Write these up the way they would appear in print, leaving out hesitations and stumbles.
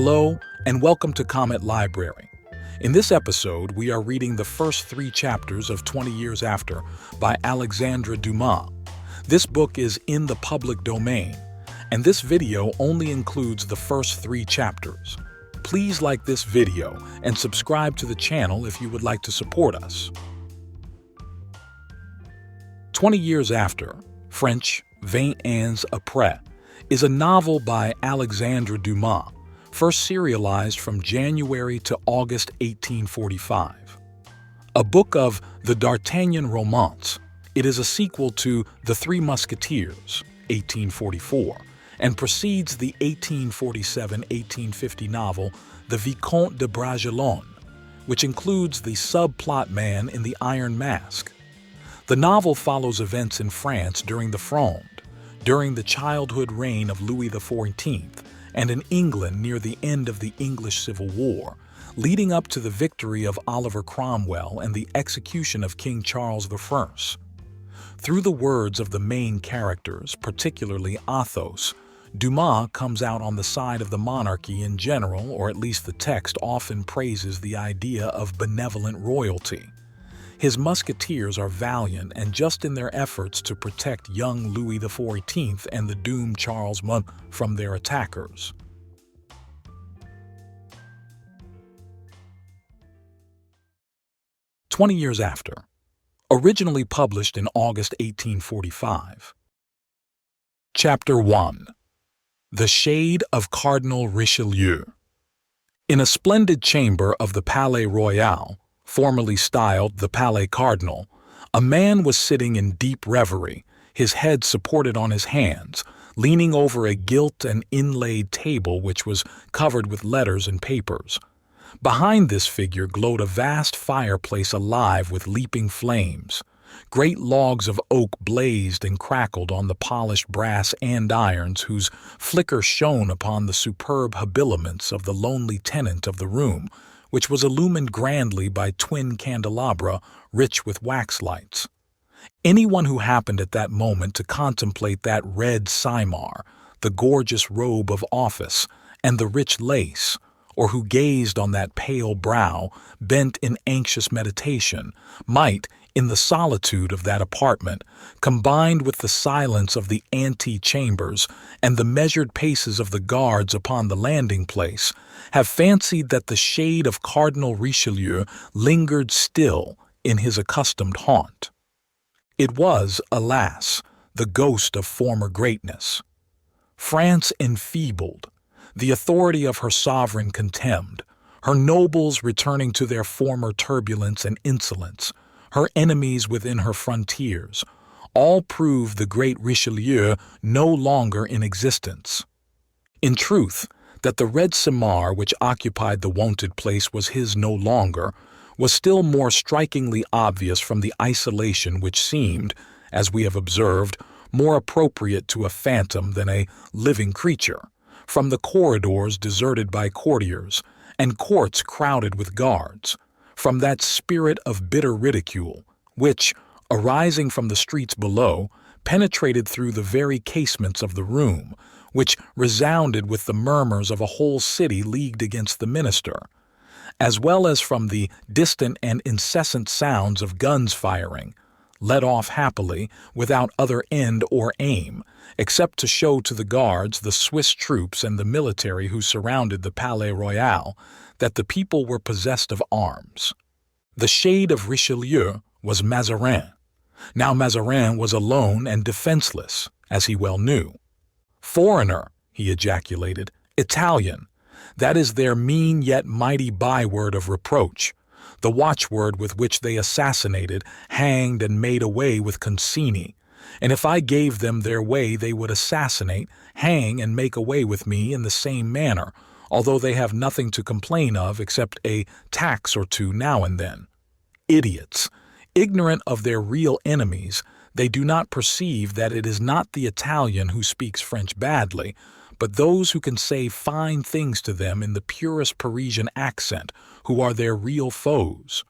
Hello, and welcome to Comet Library. In this episode, we are reading the first 3 chapters of 20 Years After by Alexandre Dumas. This book is in the public domain, and this video only includes the first 3 chapters. Please like this video and subscribe to the channel if you would like to support us. 20 Years After, French, 20 ans après, is a novel by Alexandre Dumas, first serialized from January to August 1845. A book of the D'Artagnan romance, it is a sequel to The Three Musketeers, 1844, and precedes the 1847-1850 novel The Vicomte de Bragelonne, which includes the subplot Man in the Iron Mask. The novel follows events in France during the Fronde, during the childhood reign of Louis XIV, and in England near the end of the English Civil War, leading up to the victory of Oliver Cromwell and the execution of King Charles I. Through the words of the main characters, particularly Athos, Dumas comes out on the side of the monarchy in general, or at least the text often praises the idea of benevolent royalty. His musketeers are valiant and just in their efforts to protect young Louis XIV and the doomed Charles I from their attackers. "20 Years After", originally published in August 1845. Chapter 1. The Shade of Cardinal Richelieu. In a splendid chamber of the Palais Royal, formerly styled the Palais Cardinal, a man was sitting in deep reverie, his head supported on his hands, leaning over a gilt and inlaid table which was covered with letters and papers. Behind this figure glowed a vast fireplace alive with leaping flames. Great logs of oak blazed and crackled on the polished brass andirons whose flicker shone upon the superb habiliments of the lonely tenant of the room, which was illumined grandly by twin candelabra rich with wax lights. Anyone who happened at that moment to contemplate that red cymar, the gorgeous robe of office, and the rich lace, or who gazed on that pale brow, bent in anxious meditation, might, in the solitude of that apartment, combined with the silence of the ante-chambers and the measured paces of the guards upon the landing-place, have fancied that the shade of Cardinal Richelieu lingered still in his accustomed haunt. It was, alas, the ghost of former greatness. France enfeebled, the authority of her sovereign contemned, her nobles returning to their former turbulence and insolence, her enemies within her frontiers, all prove the great Richelieu no longer in existence. In truth, that the red cymar which occupied the wonted place was his no longer, was still more strikingly obvious from the isolation which seemed, as we have observed, more appropriate to a phantom than a living creature, from the corridors deserted by courtiers, and courts crowded with guards, from that spirit of bitter ridicule, which, arising from the streets below, penetrated through the very casements of the room, which resounded with the murmurs of a whole city leagued against the minister, as well as from the distant and incessant sounds of guns firing, let off happily, without other end or aim, except to show to the guards, the Swiss troops, and the military who surrounded the Palais Royal, that the people were possessed of arms. The shade of Richelieu was Mazarin. Now Mazarin was alone and defenseless, as he well knew. "Foreigner," he ejaculated, "Italian, that is their mean yet mighty byword of reproach, the watchword with which they assassinated, hanged, and made away with Concini. And if I gave them their way they would assassinate, hang, and make away with me in the same manner, although they have nothing to complain of except a tax or two now and then. Idiots! Ignorant of their real enemies, they do not perceive that it is not the Italian who speaks French badly, but those who can say fine things to them in the purest Parisian accent, who are their real foes."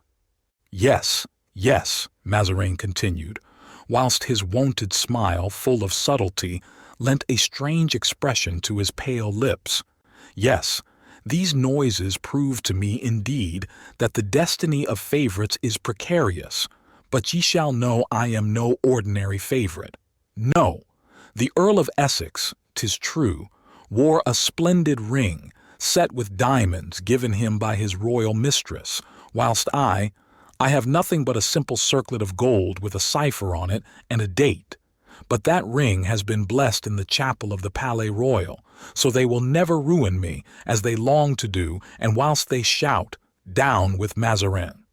"Yes, yes," Mazarin continued, whilst his wonted smile, full of subtlety, lent a strange expression to his pale lips. "Yes, These noises prove to me indeed that the destiny of favorites is precarious, but ye shall know I am no ordinary favorite. No, the Earl of Essex, 'tis true, wore a splendid ring, set with diamonds given him by his royal mistress, whilst I have nothing but a simple circlet of gold with a cipher on it and a date. But that ring has been blessed in the chapel of the Palais Royal, so they will never ruin me, as they long to do, and whilst they shout, "Down with Mazarin!"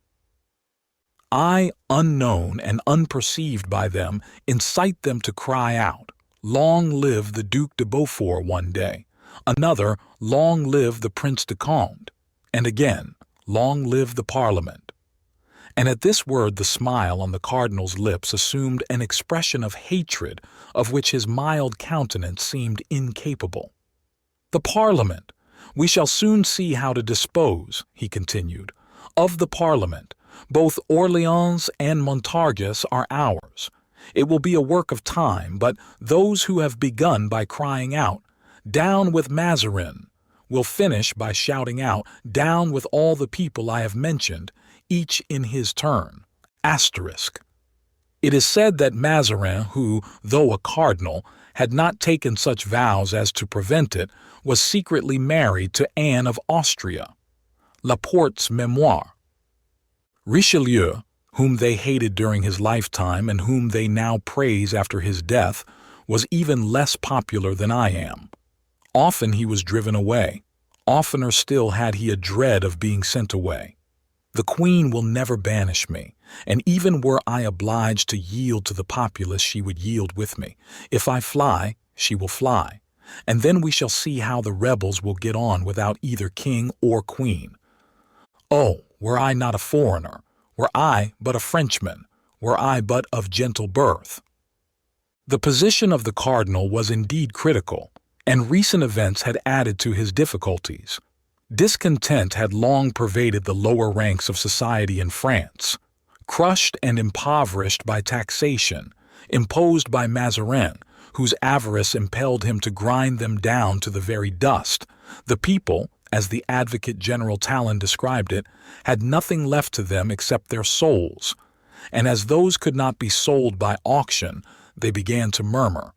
I, unknown and unperceived by them, incite them to cry out, "Long live the Duc de Beaufort," one day, another, "Long live the Prince de Conde," and again, "Long live the Parliament." And at this word the smile on the cardinal's lips assumed an expression of hatred of which his mild countenance seemed incapable. "The Parliament! We shall soon see how to dispose," he continued, "of the Parliament. Both Orleans and Montargis are ours. It will be a work of time, but those who have begun by crying out, 'Down with Mazarin,' will finish by shouting out, 'Down with all the people I have mentioned,' each in his turn. Asterisk. It is said that Mazarin, who, though a cardinal, had not taken such vows as to prevent it, was secretly married to Anne of Austria. Laporte's Memoir. Richelieu, whom they hated during his lifetime and whom they now praise after his death, was even less popular than I am. Often he was driven away. Oftener still had he a dread of being sent away. The Queen will never banish me, and even were I obliged to yield to the populace, she would yield with me. If I fly, she will fly, and then we shall see how the rebels will get on without either king or queen. Oh, were I not a foreigner, were I but a Frenchman, were I but of gentle birth." The position of the cardinal was indeed critical, and recent events had added to his difficulties. Discontent had long pervaded the lower ranks of society in France. Crushed and impoverished by taxation, imposed by Mazarin, whose avarice impelled him to grind them down to the very dust, the people, as the Advocate General Talon described it, had nothing left to them except their souls, and as those could not be sold by auction, they began to murmur.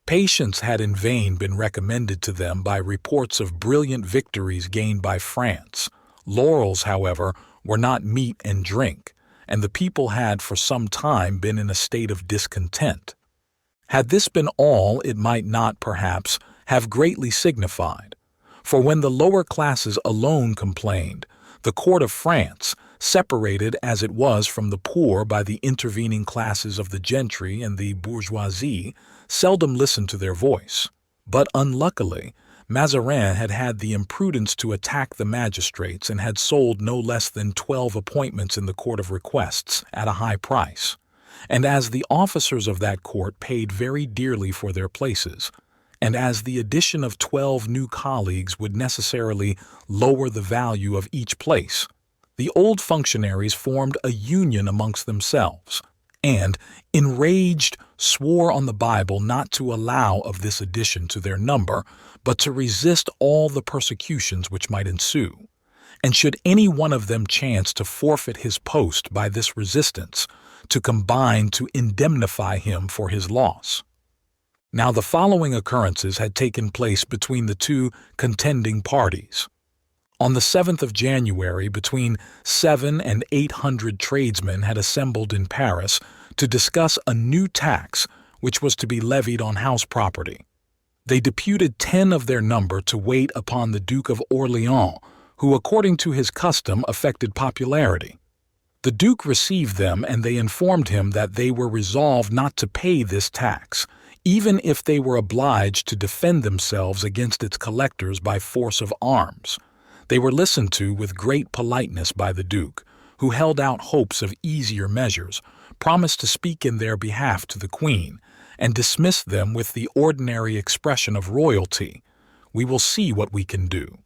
Patience had in vain been recommended to them by reports of brilliant victories gained by France. Laurels, however, were not meat and drink, and the people had for some time been in a state of discontent. Had this been all, it might not, perhaps, have greatly signified, for when the lower classes alone complained, the court of France, separated as it was from the poor by the intervening classes of the gentry and the bourgeoisie, seldom listened to their voice. But unluckily, Mazarin had had the imprudence to attack the magistrates and had sold no less than 12 appointments in the Court of Requests at a high price. And as the officers of that court paid very dearly for their places, and as the addition of 12 new colleagues would necessarily lower the value of each place, the old functionaries formed a union amongst themselves, and, enraged, swore on the Bible not to allow of this addition to their number, but to resist all the persecutions which might ensue. And should any one of them chance to forfeit his post by this resistance, to combine to indemnify him for his loss. Now the following occurrences had taken place between the two contending parties. On the 7th of January, between 700 and 800 tradesmen had assembled in Paris to discuss a new tax which was to be levied on house property. They deputed 10 of their number to wait upon the Duke of Orleans, who, according to his custom, affected popularity. The Duke received them, and they informed him that they were resolved not to pay this tax, even if they were obliged to defend themselves against its collectors by force of arms. They were listened to with great politeness by the Duke, who held out hopes of easier measures, promised to speak in their behalf to the Queen, and dismissed them with the ordinary expression of royalty, "We will see what we can do."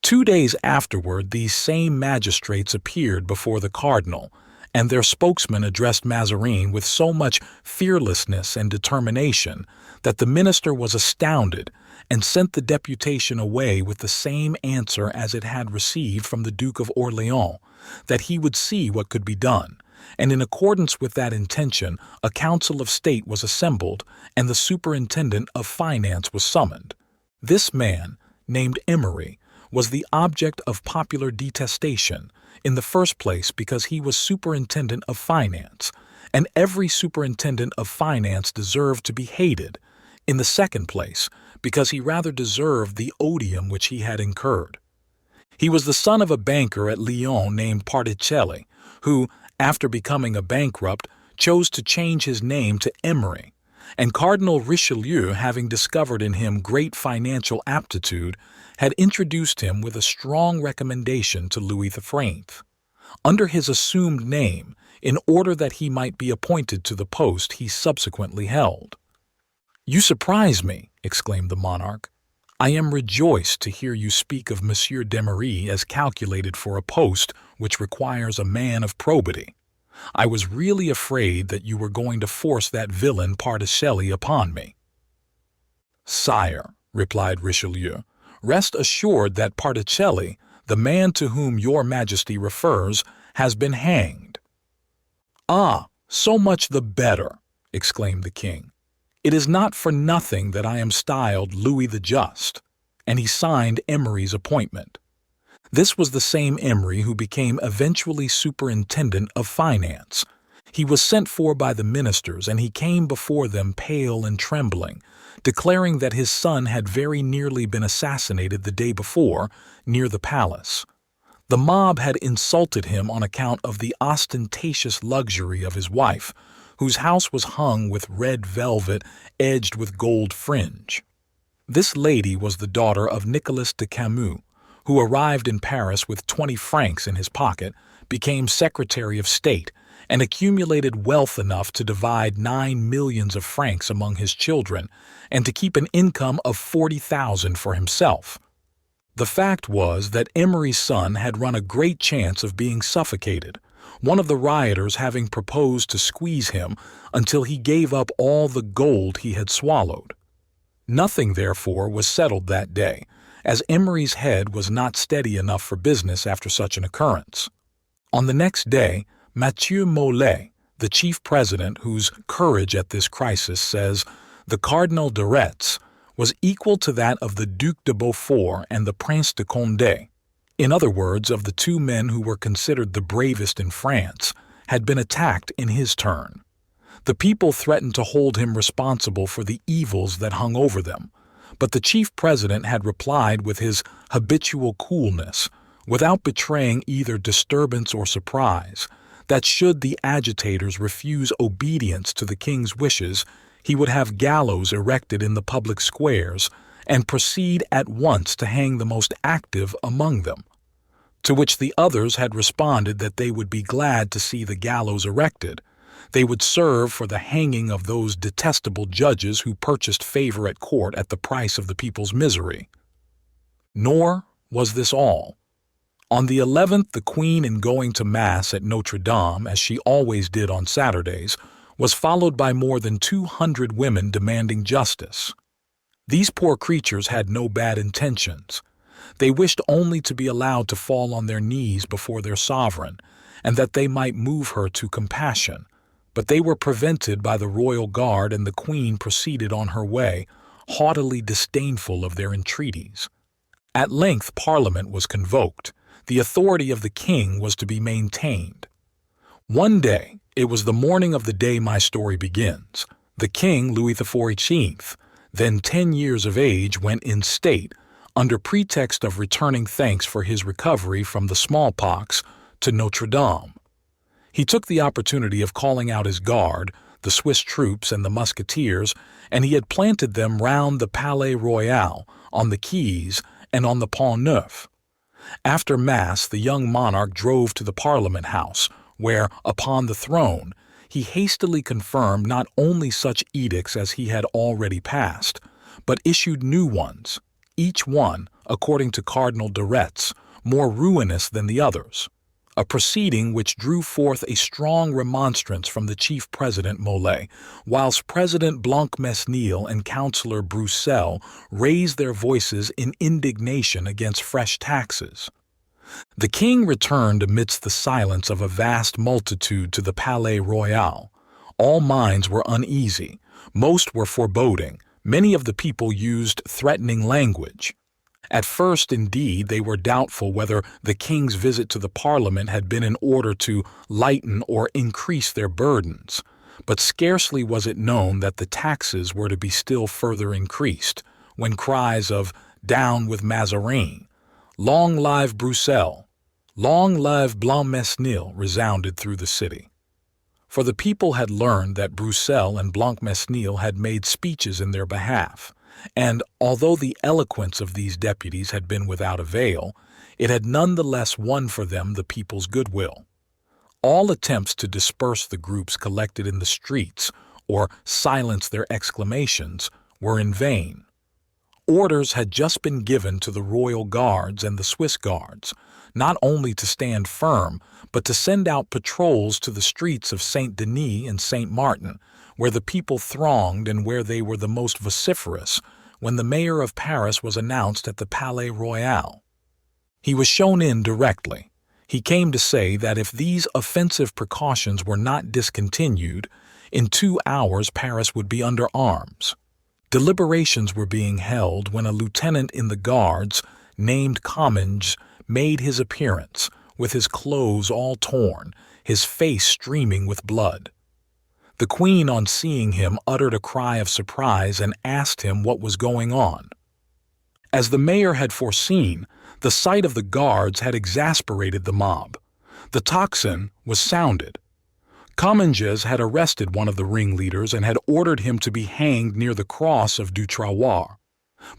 2 days afterward, these same magistrates appeared before the cardinal, and their spokesman addressed Mazarin with so much fearlessness and determination that the minister was astounded and sent the deputation away with the same answer as it had received from the Duke of Orléans, that he would see what could be done, and in accordance with that intention a council of state was assembled and the superintendent of finance was summoned. This man, named Emery, was the object of popular detestation, in the first place because he was superintendent of finance, and every superintendent of finance deserved to be hated, in the second place because he rather deserved the odium which he had incurred. He was the son of a banker at Lyon named Particelli, who, after becoming a bankrupt, chose to change his name to Emery, and Cardinal Richelieu, having discovered in him great financial aptitude, had introduced him with a strong recommendation to Louis XIV, under his assumed name, in order that he might be appointed to the post he subsequently held. "You surprise me," exclaimed the monarch. "I am rejoiced to hear you speak of Monsieur d'Emery as calculated for a post which requires a man of probity. I was really afraid that you were going to force that villain Particelli upon me." "Sire," replied Richelieu, "rest assured that Particelli, the man to whom your Majesty refers, has been hanged." "Ah, so much the better," exclaimed the king. "It is not for nothing that I am styled Louis the Just," and he signed Emery's appointment. This was the same Emery who became eventually superintendent of finance. He was sent for by the ministers, and he came before them pale and trembling, declaring that his son had very nearly been assassinated the day before, near the palace. The mob had insulted him on account of the ostentatious luxury of his wife, whose house was hung with red velvet edged with gold fringe. This lady was the daughter of Nicolas de Camus, who arrived in Paris with 20 francs in his pocket, became Secretary of State, and accumulated wealth enough to divide 9 millions of francs among his children and to keep an income of 40,000 for himself. The fact was that Emery's son had run a great chance of being suffocated, one of the rioters having proposed to squeeze him until he gave up all the gold he had swallowed. Nothing, therefore, was settled that day, as Emery's head was not steady enough for business after such an occurrence. On the next day, Mathieu Molé, the chief president, whose courage at this crisis, says, the Cardinal de Retz, was equal to that of the Duc de Beaufort and the Prince de Condé, in other words, of the two men who were considered the bravest in France, had been attacked in his turn. The people threatened to hold him responsible for the evils that hung over them, but the chief president had replied with his habitual coolness, without betraying either disturbance or surprise, that should the agitators refuse obedience to the king's wishes, he would have gallows erected in the public squares and proceed at once to hang the most active among them. To which the others had responded that they would be glad to see the gallows erected. They would serve for the hanging of those detestable judges who purchased favor at court at the price of the people's misery. Nor was this all. On the 11th, the Queen, in going to Mass at Notre Dame, as she always did on Saturdays, was followed by more than 200 women demanding justice. These poor creatures had no bad intentions. They wished only to be allowed to fall on their knees before their sovereign, and that they might move her to compassion. But they were prevented by the royal guard, and the Queen proceeded on her way, haughtily disdainful of their entreaties. At length Parliament was convoked. The authority of the king was to be maintained. One day, it was the morning of the day my story begins, the king, Louis XIV, then 10 years of age, went in state, under pretext of returning thanks for his recovery from the smallpox, to Notre Dame. He took the opportunity of calling out his guard, the Swiss troops and the musketeers, and he had planted them round the Palais Royal, on the quays, and on the Pont Neuf. After Mass, the young monarch drove to the Parliament House, where, upon the throne, he hastily confirmed not only such edicts as he had already passed, but issued new ones, each one, according to Cardinal de Retz, more ruinous than the others. a proceeding which drew forth a strong remonstrance from the chief president Molay, whilst President Blancmesnil and Councillor Broussel raised their voices in indignation against fresh taxes. The king returned amidst the silence of a vast multitude to the Palais Royal. All minds were uneasy, most were foreboding, many of the people used threatening language. At first, indeed, they were doubtful whether the king's visit to the Parliament had been in order to lighten or increase their burdens, but scarcely was it known that the taxes were to be still further increased, when cries of "Down with Mazarin," "Long live Bruxelles," "Long live Blancmesnil" resounded through the city. For the people had learned that Bruxelles and Blancmesnil had made speeches in their behalf, and although the eloquence of these deputies had been without avail, it had none the less won for them the people's goodwill. All attempts to disperse the groups collected in the streets or silence their exclamations were in vain. Orders had just been given to the Royal Guards and the Swiss Guards, not only to stand firm, but to send out patrols to the streets of Saint-Denis and Saint-Martin, where the people thronged and where they were the most vociferous, when the mayor of Paris was announced at the Palais Royal. He was shown in directly. He came to say that if these offensive precautions were not discontinued, in 2 hours Paris would be under arms. Deliberations were being held when a lieutenant in the guards, named Comminges, made his appearance, with his clothes all torn, his face streaming with blood. The queen, on seeing him, uttered a cry of surprise and asked him what was going on. As the mayor had foreseen, the sight of the guards had exasperated the mob. The tocsin was sounded. Comminges had arrested one of the ringleaders and had ordered him to be hanged near the cross of du Trottoir.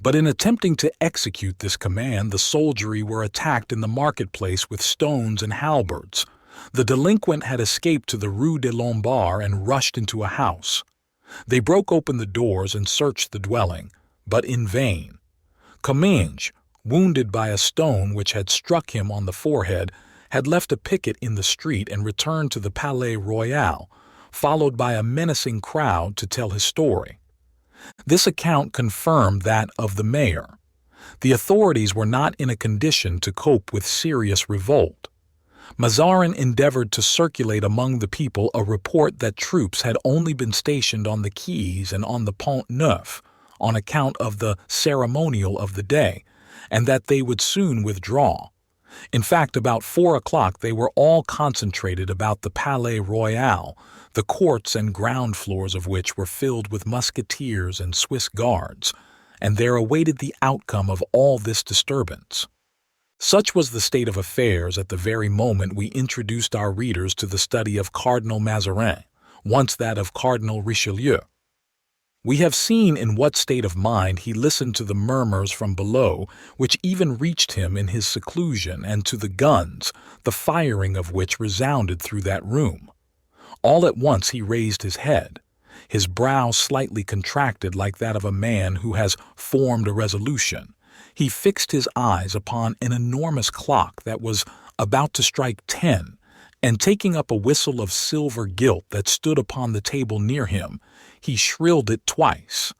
But in attempting to execute this command, the soldiery were attacked in the marketplace with stones and halberds. The delinquent had escaped to the Rue des Lombards and rushed into a house. They broke open the doors and searched the dwelling, but in vain. Comminges, wounded by a stone which had struck him on the forehead, had left a picket in the street and returned to the Palais Royal, followed by a menacing crowd to tell his story. This account confirmed that of the mayor. The authorities were not in a condition to cope with serious revolt. Mazarin endeavored to circulate among the people a report that troops had only been stationed on the quays and on the Pont Neuf on account of the ceremonial of the day, and that they would soon withdraw. In fact, about 4 o'clock they were all concentrated about the Palais Royal, the courts and ground floors of which were filled with musketeers and Swiss guards, and there awaited the outcome of all this disturbance. Such was the state of affairs at the very moment we introduced our readers to the study of Cardinal Mazarin, once that of Cardinal Richelieu. We have seen in what state of mind he listened to the murmurs from below, which even reached him in his seclusion, and to the guns, the firing of which resounded through that room. All at once he raised his head, his brow slightly contracted like that of a man who has formed a resolution. He fixed his eyes upon an enormous clock that was about to strike 10, and taking up a whistle of silver gilt that stood upon the table near him, he shrilled it twice.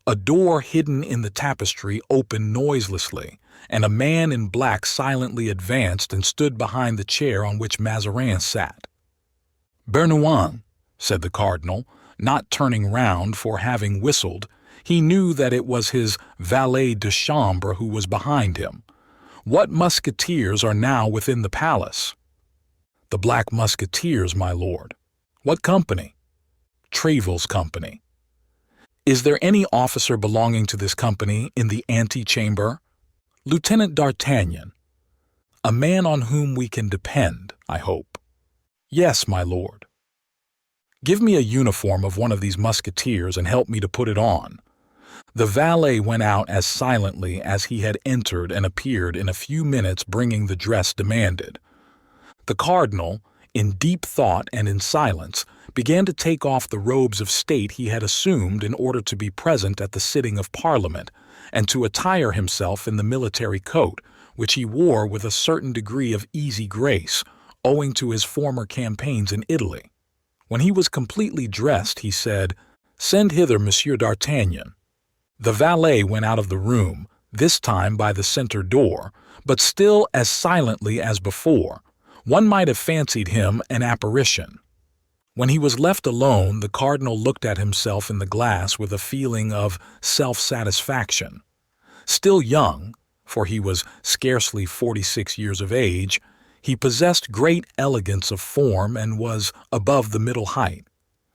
A door hidden in the tapestry opened noiselessly, and a man in black silently advanced and stood behind the chair on which Mazarin sat. "Bernouin," said the cardinal, not turning round, for having whistled, he knew that it was his valet de chambre who was behind him. "What musketeers are now within the palace?" "The Black Musketeers, my lord." "What company?" "Trevel's company." "Is there any officer belonging to this company in the antechamber?" "Lieutenant d'Artagnan." "A man on whom we can depend, I hope." "Yes, my lord." "Give me a uniform of one of these musketeers and help me to put it on." The valet went out as silently as he had entered and appeared in a few minutes bringing the dress demanded. The cardinal, in deep thought and in silence, began to take off the robes of state he had assumed in order to be present at the sitting of Parliament, and to attire himself in the military coat, which he wore with a certain degree of easy grace, owing to his former campaigns in Italy. When he was completely dressed, he said, "Send hither Monsieur d'Artagnan." The valet went out of the room, this time by the center door, but still as silently as before. One might have fancied him an apparition. When he was left alone, the cardinal looked at himself in the glass with a feeling of self-satisfaction. Still young, for he was scarcely 46 years of age, he possessed great elegance of form and was above the middle height.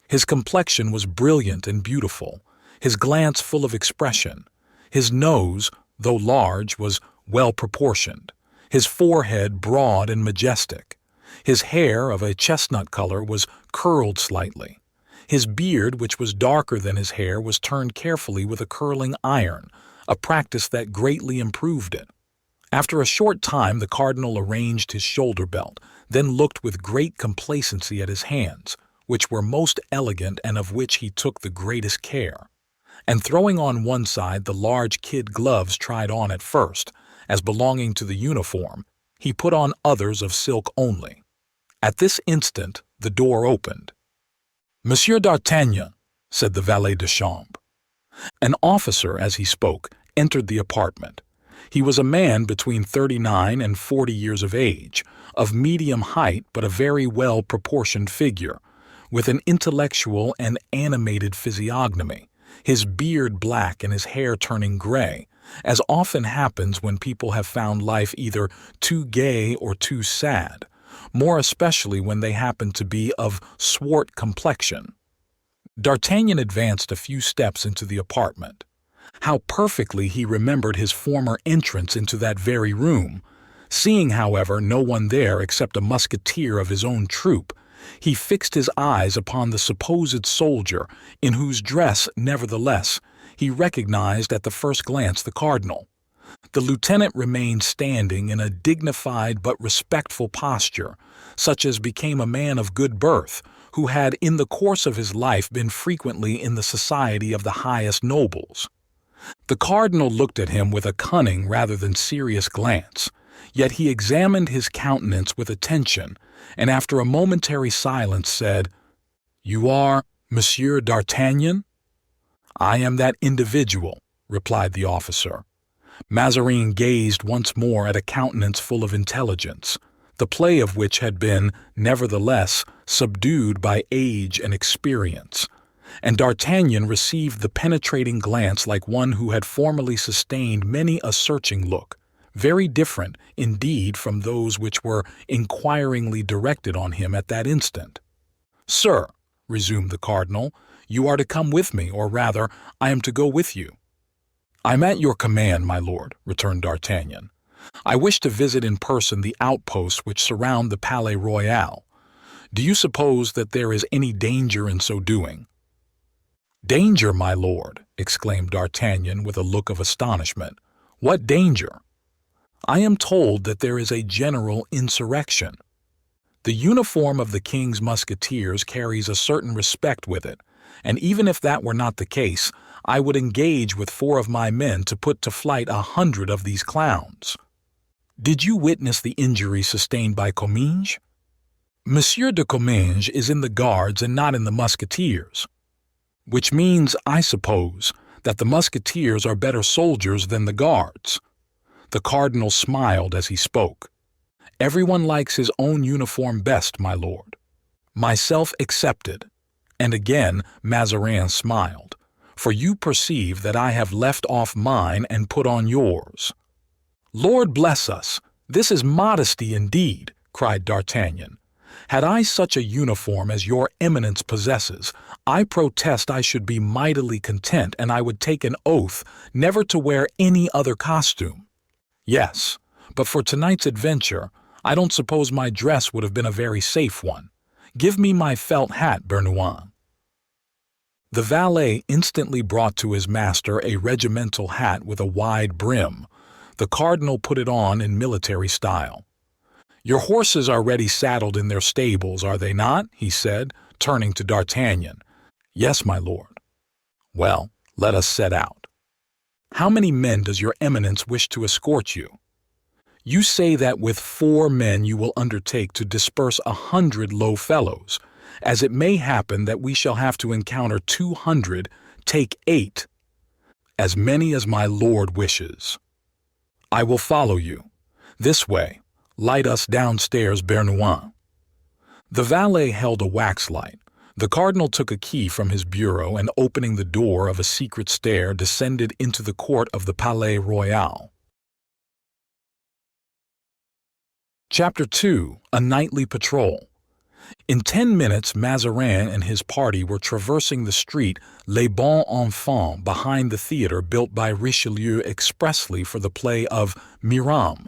His complexion was brilliant and beautiful, his glance full of expression. His nose, though large, was well proportioned, his forehead broad and majestic. His hair, of a chestnut color, was curled slightly. His beard, which was darker than his hair, was turned carefully with a curling iron, a practice that greatly improved it. After a short time the cardinal arranged his shoulder belt, then looked with great complacency at his hands, which were most elegant and of which he took the greatest care. And throwing on one side the large kid gloves tried on at first, as belonging to the uniform, he put on others of silk only. At this instant the door opened. "Monsieur d'Artagnan," said the valet de chambre. An officer, as he spoke, entered the apartment. He was a man between 39 and 40 years of age, of medium height but a very well-proportioned figure, with an intellectual and animated physiognomy, his beard black and his hair turning gray, as often happens when people have found life either too gay or too sad, more especially when they happen to be of swart complexion. D'Artagnan advanced a few steps into the apartment. How perfectly he remembered his former entrance into that very room! Seeing, however, no one there except a musketeer of his own troop, he fixed his eyes upon the supposed soldier, in whose dress, nevertheless, he recognized at the first glance the cardinal. The lieutenant remained standing in a dignified but respectful posture, such as became a man of good birth, who had in the course of his life been frequently in the society of the highest nobles. The cardinal looked at him with a cunning rather than serious glance, yet he examined his countenance with attention, and after a momentary silence said, "You are Monsieur d'Artagnan?" "I am that individual," replied the officer. Mazarin gazed once more at a countenance full of intelligence, the play of which had been, nevertheless, subdued by age and experience, and D'Artagnan received the penetrating glance like one who had formerly sustained many a searching look, very different, indeed, from those which were inquiringly directed on him at that instant. "Sir," resumed the cardinal, "you are to come with me, or rather, I am to go with you." "I'm at your command, my lord," returned D'Artagnan. "I wish to visit in person the outposts which surround the Palais Royal. Do you suppose that there is any danger in so doing?" "Danger, my lord!" exclaimed D'Artagnan with a look of astonishment. "What danger?" "I am told that there is a general insurrection. The uniform of the king's musketeers carries a certain respect with it, and even if that were not the case, I would engage with 4 of my men to put to flight 100 of these clowns." "Did you witness the injury sustained by Comminges?" "Monsieur de Comminges is in the guards and not in the musketeers." "Which means, I suppose, that the musketeers are better soldiers than the guards." The cardinal smiled as he spoke. "Everyone likes his own uniform best, my lord. Myself excepted." And again Mazarin smiled. "For you perceive that I have left off mine and put on yours." "Lord bless us! This is modesty indeed," cried D'Artagnan. "Had I such a uniform as your eminence possesses, I protest I should be mightily content, and I would take an oath never to wear any other costume. Yes, but for tonight's adventure, I don't suppose my dress would have been a very safe one. Give me my felt hat, Bernouin." The valet instantly brought to his master a regimental hat with a wide brim. The cardinal put it on in military style. "Your horses are ready saddled in their stables, are they not?" he said, turning to D'Artagnan. "Yes, my lord." "Well, let us set out. How many men does your eminence wish to escort you?" You say that with 4 men you will undertake to disperse 100 low fellows, as it may happen that we shall have to encounter 200, take 8, as many as my lord wishes. I will follow you. This way, light us downstairs, Bernouin. The valet held a wax light. The cardinal took a key from his bureau and, opening the door of a secret stair, descended into the court of the Palais Royal. Chapter 2. A Nightly Patrol. In 10 minutes, Mazarin and his party were traversing the street Les Bons Enfants behind the theatre built by Richelieu expressly for the play of Miram,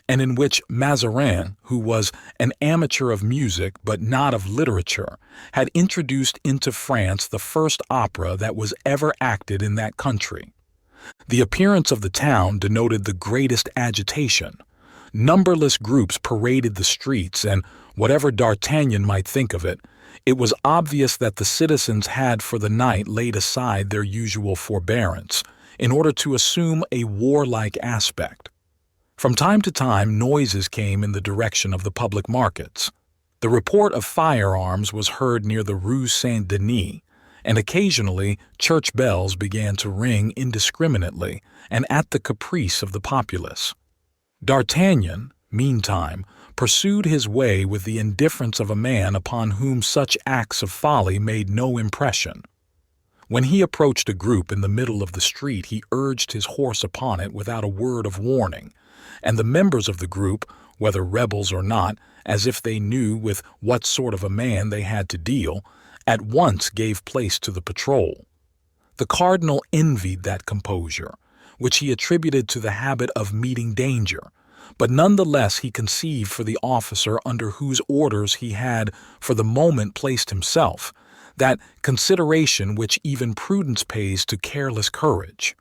and in which Mazarin, who was an amateur of music but not of literature, had introduced into France the first opera that was ever acted in that country. The appearance of the town denoted the greatest agitation. Numberless groups paraded the streets, and whatever D'Artagnan might think of it, it was obvious that the citizens had for the night laid aside their usual forbearance in order to assume a warlike aspect. From time to time, noises came in the direction of the public markets. The report of firearms was heard near the Rue Saint-Denis, and occasionally church bells began to ring indiscriminately and at the caprice of the populace. D'Artagnan, meantime, pursued his way with the indifference of a man upon whom such acts of folly made no impression. When he approached a group in the middle of the street, he urged his horse upon it without a word of warning, and the members of the group, whether rebels or not, as if they knew with what sort of a man they had to deal, at once gave place to the patrol. The cardinal envied that composure, which he attributed to the habit of meeting danger, but none the less he conceived for the officer under whose orders he had for the moment placed himself that consideration which even prudence pays to careless courage.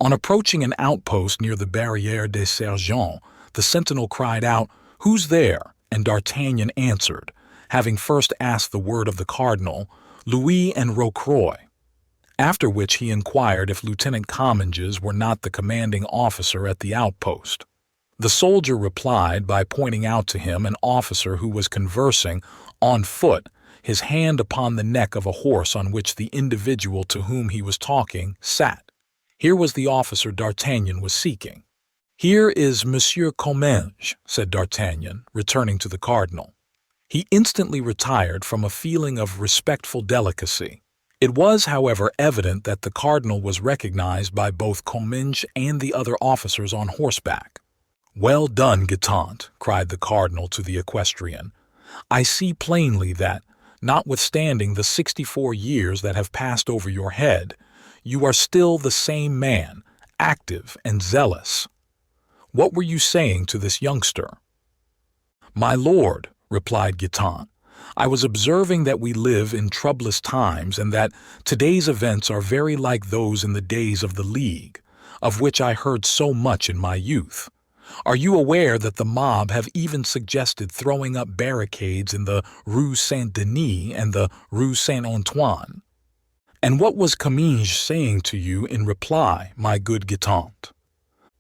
On approaching an outpost near the Barrière des Sergents, the sentinel cried out, "Who's there?" and D'Artagnan answered, having first asked the word of the cardinal, "Louis and Rocroy," after which he inquired if Lieutenant Comminges were not the commanding officer at the outpost. The soldier replied by pointing out to him an officer who was conversing, on foot, his hand upon the neck of a horse on which the individual to whom he was talking sat. Here was the officer D'Artagnan was seeking. "Here is Monsieur Comminges," said D'Artagnan, returning to the cardinal. He instantly retired from a feeling of respectful delicacy. It was, however, evident that the cardinal was recognized by both Comminges and the other officers on horseback. "Well done, Guitant," cried the cardinal to the equestrian. "I see plainly that, notwithstanding the 64 years that have passed over your head, you are still the same man, active and zealous. What were you saying to this youngster?" "My lord," replied Guitant, "I was observing that we live in troublous times and that today's events are very like those in the days of the League, of which I heard so much in my youth. Are you aware that the mob have even suggested throwing up barricades in the Rue Saint-Denis and the Rue Saint-Antoine? And what was Comminges saying to you in reply, my good Guitant?"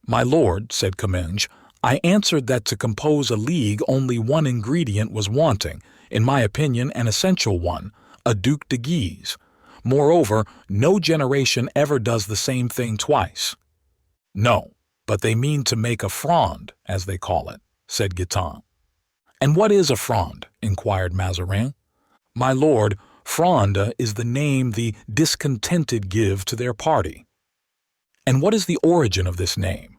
"My lord," said Comminges, "I answered that to compose a league only one ingredient was wanting, in my opinion an essential one, a Duc de Guise. Moreover, no generation ever does the same thing twice." "No, but they mean to make a fronde, as they call it," said Guitant. "And what is a fronde?" inquired Mazarin. "My lord, fronde is the name the discontented give to their party." "And what is the origin of this name?"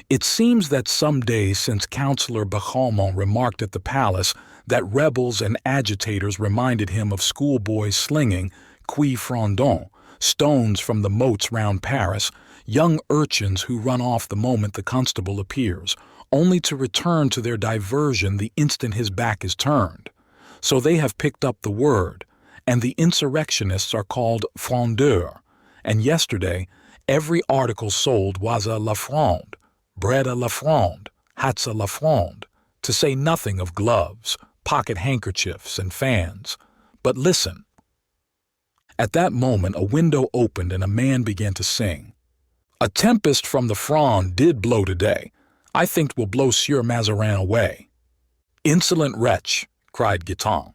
"It seems that some days since Councillor Bachaumont remarked at the palace that rebels and agitators reminded him of schoolboys slinging, qui frondent, stones from the moats round Paris, young urchins who run off the moment the constable appears, only to return to their diversion the instant his back is turned. So they have picked up the word, and the insurrectionists are called frondeurs, and yesterday every article sold was a la fronde, bread à la fronde, hats à la fronde, to say nothing of gloves, pocket handkerchiefs, and fans. But listen." At that moment a window opened and a man began to sing. "A tempest from the Fronde did blow today. I think 'twill blow Sieur Mazarin away." "Insolent wretch!" cried Guiton.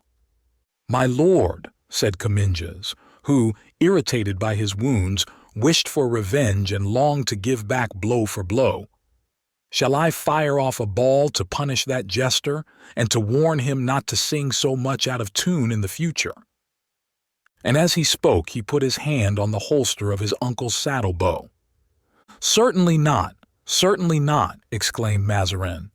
"My lord," said Comminges, who, irritated by his wounds, wished for revenge and longed to give back blow for blow, "shall I fire off a ball to punish that jester, and to warn him not to sing so much out of tune in the future?" And as he spoke, he put his hand on the holster of his uncle's saddle-bow. "Certainly not, certainly not," exclaimed Mazarin.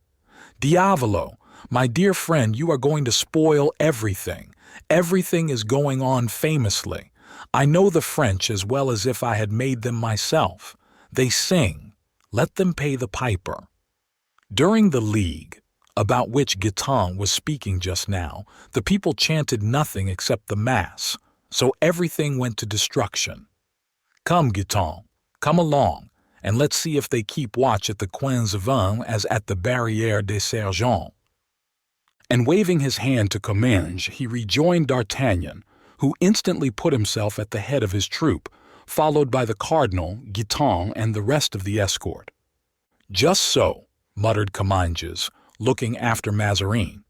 "Diavolo, my dear friend, you are going to spoil everything. Everything is going on famously. I know the French as well as if I had made them myself. They sing. Let them pay the piper." During the League, about which Guiton was speaking just now, the people chanted nothing except the Mass, so everything went to destruction. "Come, Guiton, come along, and let's see if they keep watch at the Coins Vin as at the Barrière des Sergents." And waving his hand to Comminges, he rejoined D'Artagnan, who instantly put himself at the head of his troop, followed by the cardinal, Guiton, and the rest of the escort. "Just so," muttered Comminges, looking after Mazarin.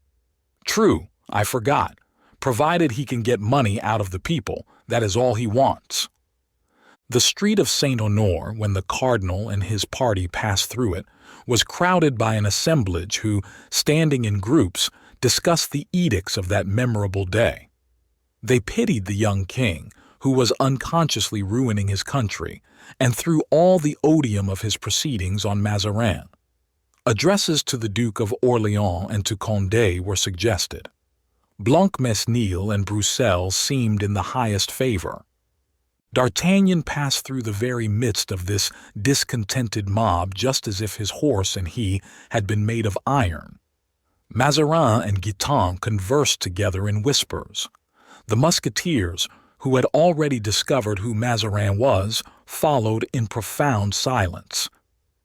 "True, I forgot. Provided he can get money out of the people, that is all he wants." The street of Saint-Honore, when the cardinal and his party passed through it, was crowded by an assemblage who, standing in groups, discussed the edicts of that memorable day. They pitied the young king, who was unconsciously ruining his country, and threw all the odium of his proceedings on Mazarin. Addresses to the Duke of Orléans and to Condé were suggested. Blancmesnil and Broussel seemed in the highest favor. D'Artagnan passed through the very midst of this discontented mob just as if his horse and he had been made of iron. Mazarin and Guiton conversed together in whispers. The musketeers, who had already discovered who Mazarin was, followed in profound silence.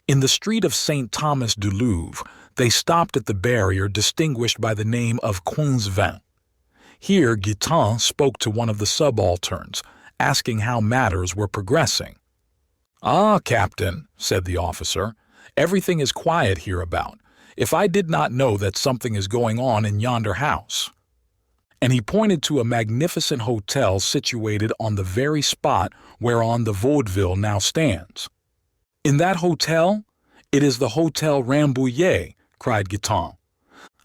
In the street of Saint Thomas du Louvre, they stopped at the barrier distinguished by the name of Coins Vin. Here Guiton spoke to one of the subalterns, asking how matters were progressing. "Ah, Captain," said the officer, "everything is quiet hereabout. If I did not know that something is going on in yonder house." And he pointed to a magnificent hotel situated on the very spot whereon the vaudeville now stands. "In that hotel? It is the Hotel Rambouillet," cried Guiton.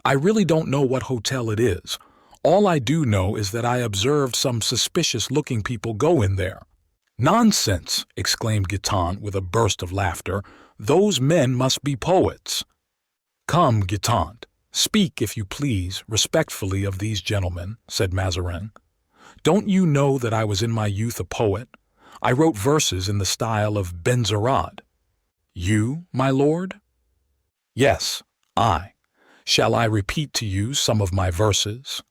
"I really don't know what hotel it is. All I do know is that I observed some suspicious-looking people go in there." "Nonsense!" exclaimed Guiton with a burst of laughter. "Those men must be poets." "Come, Guiton, speak, if you please, respectfully of these gentlemen," said Mazarin. "Don't you know that I was in my youth a poet? I wrote verses in the style of Benserade." "You, my lord?" "Yes, I. Shall I repeat to you some of my verses?"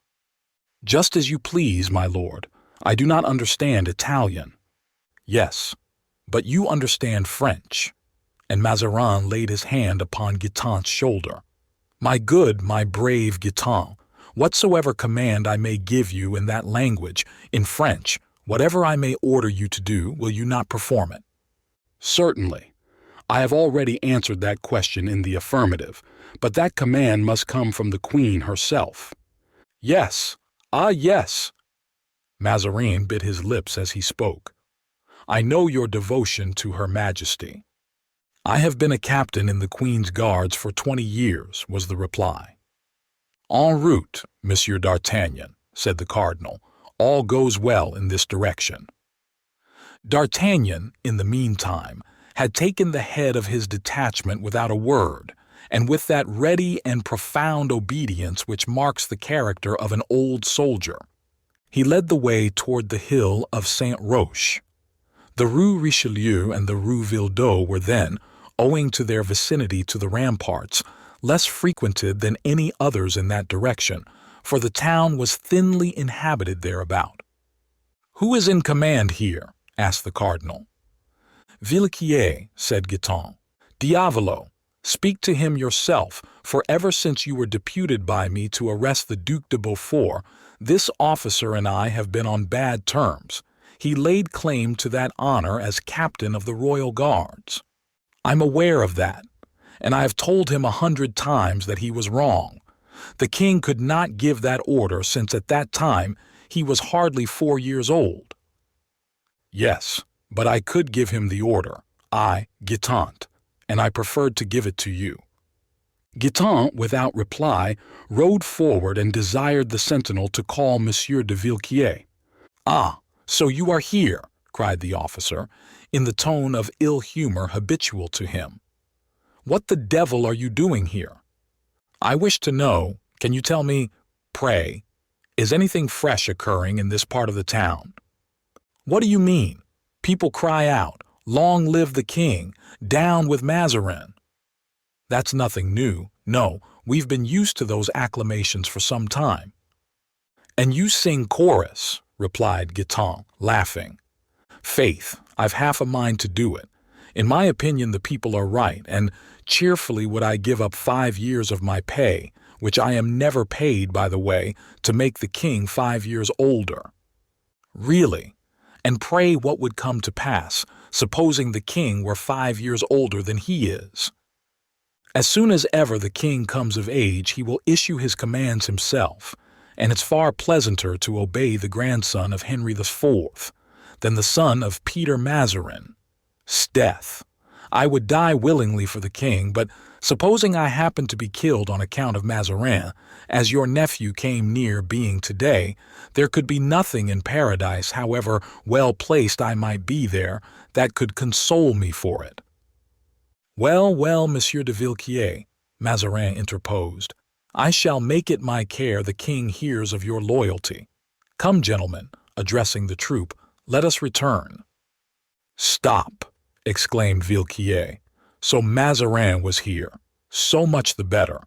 "Just as you please, my lord. I do not understand Italian." "Yes, but you understand French." And Mazarin laid his hand upon Guiton's shoulder. "My good, my brave Guiton, whatsoever command I may give you in that language, in French, whatever I may order you to do, will you not perform it?" "Certainly. I have already answered that question in the affirmative, but that command must come from the Queen herself." "Yes, ah yes!" Mazarin bit his lips as he spoke. "I know your devotion to Her Majesty." "I have been a captain in the Queen's Guards for 20 years," was the reply. "En route, Monsieur d'Artagnan," said the cardinal. "All goes well in this direction." D'Artagnan, in the meantime, had taken the head of his detachment without a word, and with that ready and profound obedience which marks the character of an old soldier. He led the way toward the hill of Saint-Roch. The Rue Richelieu and the Rue Villedot were then, owing to their vicinity to the ramparts, less frequented than any others in that direction, for the town was thinly inhabited thereabout. "Who is in command here?" asked the cardinal. "Villequier," said Guiton. "Diavolo, speak to him yourself, for ever since you were deputed by me to arrest the Duc de Beaufort, this officer and I have been on bad terms. He laid claim to that honor as captain of the Royal Guards." "I'm aware of that. and I have told him 100 times that he was wrong. The king could not give that order since at that time he was hardly 4 years old. Yes, but I could give him the order, I, Guitant, and I preferred to give it to you. Guitant, without reply, rode forward and desired the sentinel to call Monsieur de Villequier. "Ah, so you are here," cried the officer, in the tone of ill humor habitual to him. "What the devil are you doing here? I wish to know, can you tell me, pray, is anything fresh occurring in this part of the town?" "What do you mean? People cry out, 'Long live the king! Down with Mazarin!' That's nothing new. No, we've been used to those acclamations for some time." "And you sing chorus," replied Guitant, laughing. "Faith, I've half a mind to do it. In my opinion the people are right, and cheerfully would I give up 5 years of my pay, which I am never paid, by the way, to make the king 5 years older." "Really? And pray what would come to pass, supposing the king were 5 years older than he is?" "As soon as ever the king comes of age he will issue his commands himself, and it's far pleasanter to obey the grandson of Henry IV than the son of Peter Mazarin. 'Sdeath! I would die willingly for the king, but supposing I happen to be killed on account of Mazarin, as your nephew came near being today, there could be nothing in paradise, however well placed I might be there, that could console me for it." "Well, well, Monsieur de Villequier," Mazarin interposed, "I shall make it my care the king hears of your loyalty. Come, gentlemen," addressing the troop, "let us return." "Stop!" exclaimed Villequier. "So Mazarin was here. So much the better.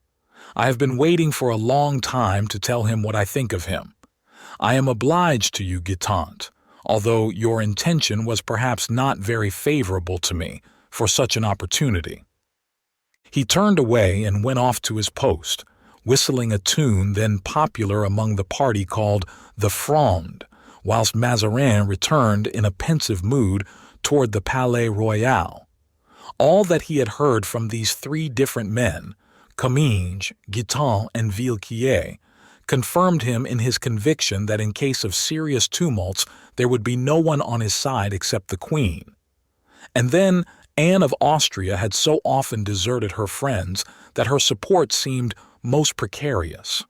I have been waiting for a long time to tell him what I think of him. I am obliged to you, Guitant, although your intention was perhaps not very favorable to me for such an opportunity." He turned away and went off to his post, whistling a tune then popular among the party called the Fronde, whilst Mazarin returned in a pensive mood toward the Palais Royal. All that he had heard from these 3 different men, Comminges, Guitant, and Villequier, confirmed him in his conviction that in case of serious tumults there would be no one on his side except the Queen. And then Anne of Austria had so often deserted her friends that her support seemed most precarious.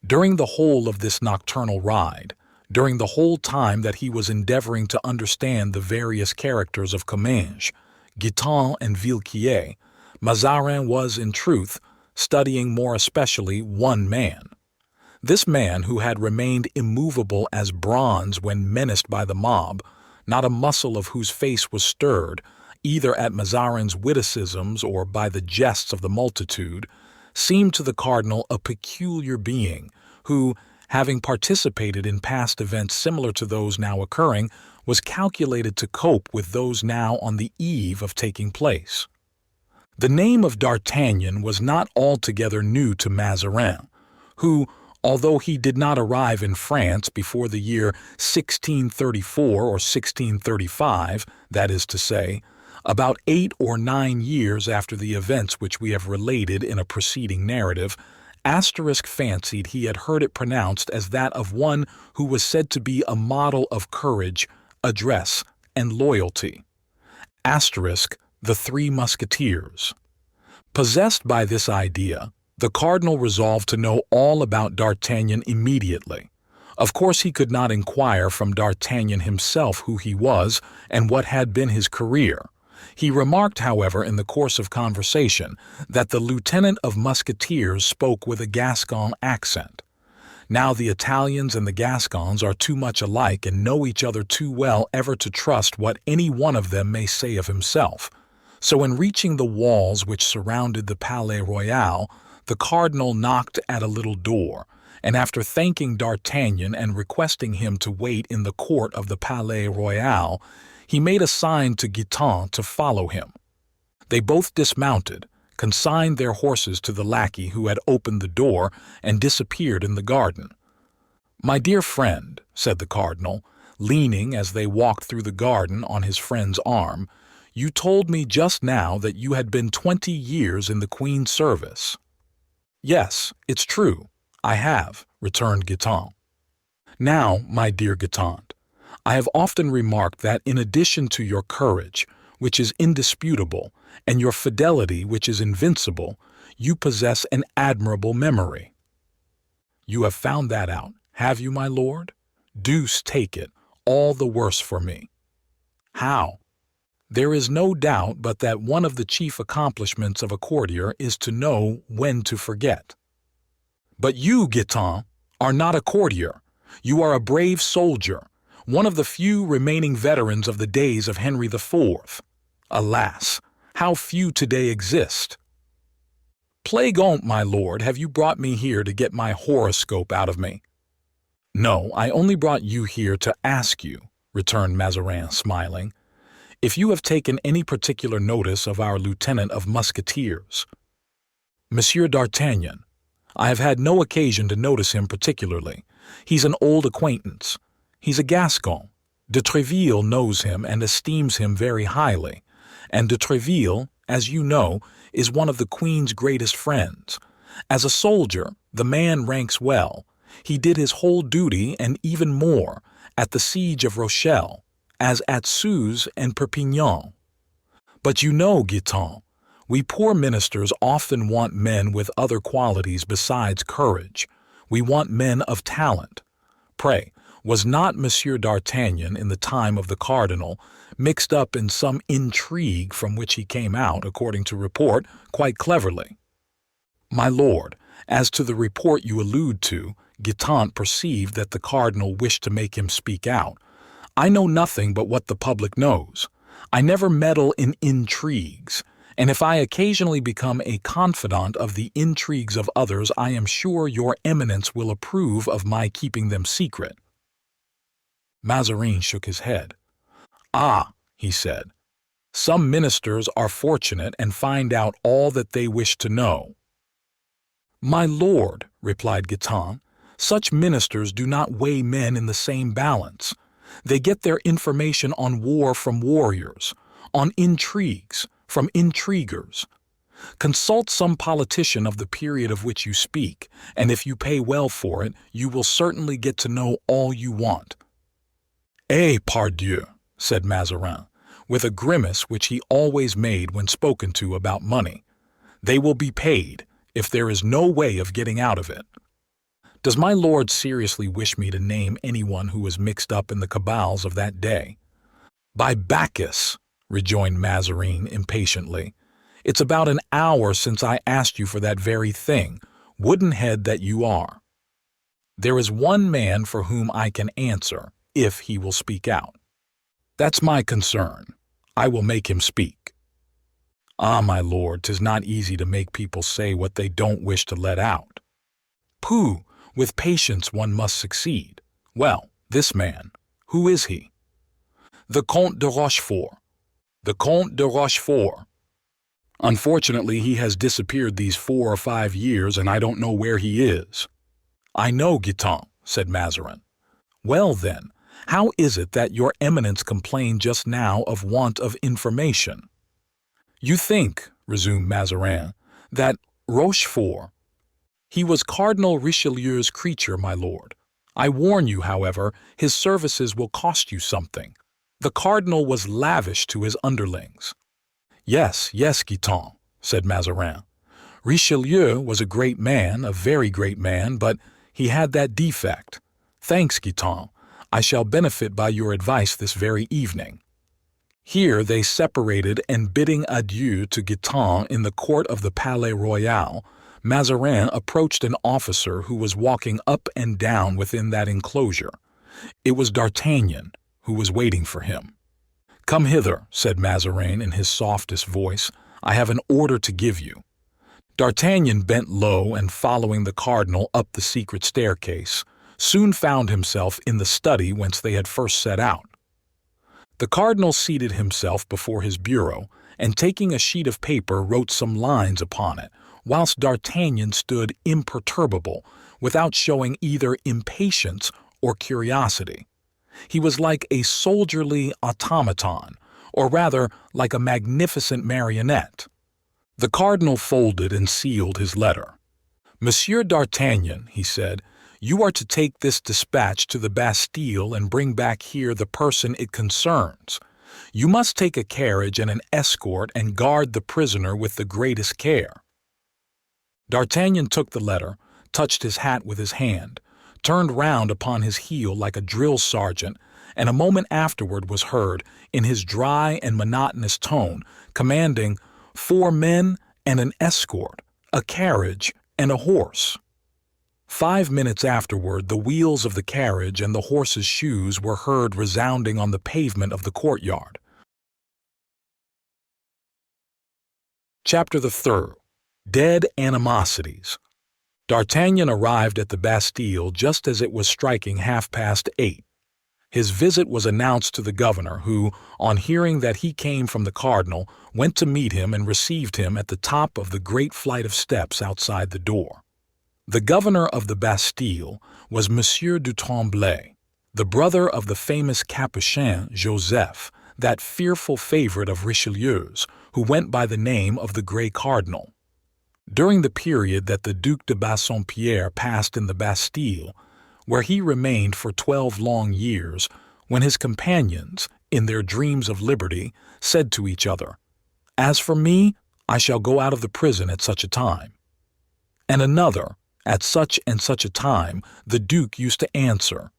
During the whole of this nocturnal ride, during the whole time that he was endeavoring to understand the various characters of Comminges, Guitant, and Villequier, Mazarin was, in truth, studying more especially one man. This man who had remained immovable as bronze when menaced by the mob, not a muscle of whose face was stirred, either at Mazarin's witticisms or by the jests of the multitude, seemed to the cardinal a peculiar being who, having participated in past events similar to those now occurring, was calculated to cope with those now on the eve of taking place. The name of D'Artagnan was not altogether new to Mazarin, who, although he did not arrive in France before the year 1634 or 1635, that is to say, about 8 or 9 years after the events which we have related in a preceding narrative, fancied he had heard it pronounced as that of one who was said to be a model of courage, address, and loyalty. The 3 Musketeers. Possessed by this idea, the cardinal resolved to know all about D'Artagnan immediately. Of course he could not inquire from D'Artagnan himself who he was and what had been his career. He remarked, however, in the course of conversation, that the lieutenant of musketeers spoke with a Gascon accent. Now the Italians and the Gascons are too much alike and know each other too well ever to trust what any one of them may say of himself. So in reaching the walls which surrounded the Palais Royal, the cardinal knocked at a little door, and after thanking D'Artagnan and requesting him to wait in the court of the Palais Royal, he made a sign to Guitant to follow him. They both dismounted, consigned their horses to the lackey who had opened the door, and disappeared in the garden. "My dear friend," said the cardinal, leaning as they walked through the garden on his friend's arm, You told me just now that you had been 20 years in the Queen's service. Yes, it's true. I have, returned Guitant. Now, my dear Guitant, I have often remarked that in addition to your courage, which is indisputable, and your fidelity, which is invincible, you possess an admirable memory. You have found that out, have you, my lord? Deuce take it, all the worse for me. How? There is no doubt but that one of the chief accomplishments of a courtier is to know when to forget. But you, Guitant, are not a courtier. You are a brave soldier, one of the few remaining veterans of the days of Henry IV. Alas, how few today exist. Plague on't, my lord, have you brought me here to get my horoscope out of me? No, I only brought you here to ask you, returned Mazarin, smiling, if you have taken any particular notice of our lieutenant of musketeers. Monsieur d'Artagnan, I have had no occasion to notice him particularly. He's an old acquaintance. He's a Gascon. De Tréville knows him and esteems him very highly, and de Tréville, as you know, is one of the Queen's greatest friends. As a soldier, the man ranks well. He did his whole duty and even more at the siege of Rochelle, as at Suze and Perpignan. But you know, Guitant, we poor ministers often want men with other qualities besides courage. We want men of talent. Pray, was not Monsieur d'Artagnan, in the time of the cardinal, mixed up in some intrigue from which he came out, according to report, quite cleverly? My lord, as to the report you allude to, Guitant perceived that the cardinal wished to make him speak out. I know nothing but what the public knows. I never meddle in intrigues, and if I occasionally become a confidant of the intrigues of others, I am sure your eminence will approve of my keeping them secret. Mazarin shook his head. Ah, he said, some ministers are fortunate and find out all that they wish to know. My lord, replied Guitant, such ministers do not weigh men in the same balance. They get their information on war from warriors, on intrigues from intriguers. Consult some politician of the period of which you speak, and if you pay well for it, you will certainly get to know all you want. Eh, pardieu, said Mazarin, with a grimace which he always made when spoken to about money. They will be paid, if there is no way of getting out of it. Does my lord seriously wish me to name anyone who was mixed up in the cabals of that day? By Bacchus, rejoined Mazarin impatiently, it's about an hour since I asked you for that very thing, wooden-head that you are. There is one man for whom I can answer, if he will speak out. That's my concern. I will make him speak. Ah, my lord, 'tis not easy to make people say what they don't wish to let out. Pooh, with patience one must succeed. Well, this man, who is he? The Comte de Rochefort. The Comte de Rochefort. Unfortunately, he has disappeared these 4 or 5 years, and I don't know where he is. I know, Guitant, said Mazarin. Well, then, how is it that your eminence complained just now of want of information? You think, resumed Mazarin, that Rochefort, he was Cardinal Richelieu's creature, my lord. I warn you, however, his services will cost you something. The cardinal was lavish to his underlings. Yes, Guitant, said Mazarin. Richelieu was a great man, a very great man, but he had that defect. Thanks, Guitant. I shall benefit by your advice this very evening. Here they separated, and bidding adieu to Guitant in the court of the Palais Royal, Mazarin approached an officer who was walking up and down within that enclosure. It was D'Artagnan, who was waiting for him. Come hither, said Mazarin in his softest voice. I have an order to give you. D'Artagnan bent low and, following the cardinal up the secret staircase, soon found himself in the study whence they had first set out. The cardinal seated himself before his bureau, and taking a sheet of paper wrote some lines upon it, whilst D'Artagnan stood imperturbable, without showing either impatience or curiosity. He was like a soldierly automaton, or rather like a magnificent marionette. The cardinal folded and sealed his letter. "Monsieur d'Artagnan," he said, "you are to take this dispatch to the Bastille and bring back here the person it concerns. You must take a carriage and an escort and guard the prisoner with the greatest care." D'Artagnan took the letter, touched his hat with his hand, turned round upon his heel like a drill sergeant, and a moment afterward was heard, in his dry and monotonous tone, commanding 4 men and an escort, a carriage, and a horse. 5 minutes afterward, the wheels of the carriage and the horse's shoes were heard resounding on the pavement of the courtyard. Chapter the 3rd. Dead Animosities. D'Artagnan arrived at the Bastille just as it was striking 8:30. His visit was announced to the governor, who, on hearing that he came from the cardinal, went to meet him and received him at the top of the great flight of steps outside the door. The governor of the Bastille was Monsieur du Tremblay, the brother of the famous Capuchin Joseph, that fearful favorite of Richelieu's, who went by the name of the Grey Cardinal. During the period that the Duc de Bassompierre passed in the Bastille, where he remained for 12 long years, when his companions, in their dreams of liberty, said to each other, "As for me, I shall go out of the prison at such a time." And another, "At such and such a time," the Duke used to answer,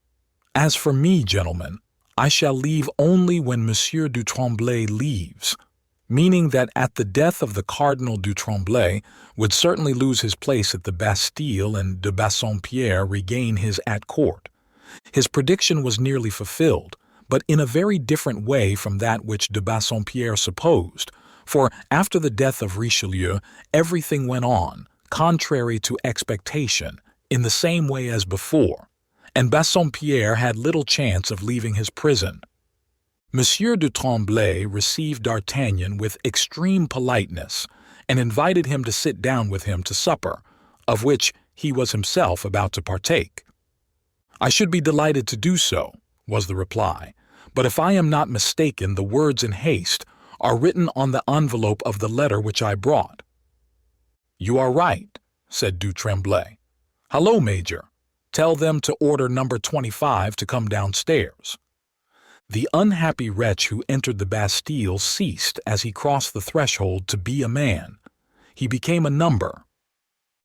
"As for me, gentlemen, I shall leave only when Monsieur du Tremblay leaves," meaning that at the death of the Cardinal du Tremblay would certainly lose his place at the Bastille and de Bassompierre regain his at court. His prediction was nearly fulfilled, but in a very different way from that which de Bassompierre supposed, for after the death of Richelieu everything went on, contrary to expectation, in the same way as before, and Bassompierre had little chance of leaving his prison. Monsieur du Tremblay received D'Artagnan with extreme politeness and invited him to sit down with him to supper, of which he was himself about to partake. "I should be delighted to do so," was the reply, "but if I am not mistaken, the words in haste are written on the envelope of the letter which I brought." "You are right," said du Tremblay. "Hello, Major. Tell them to order number 25 to come downstairs." The unhappy wretch who entered the Bastille ceased, as he crossed the threshold, to be a man. He became a number.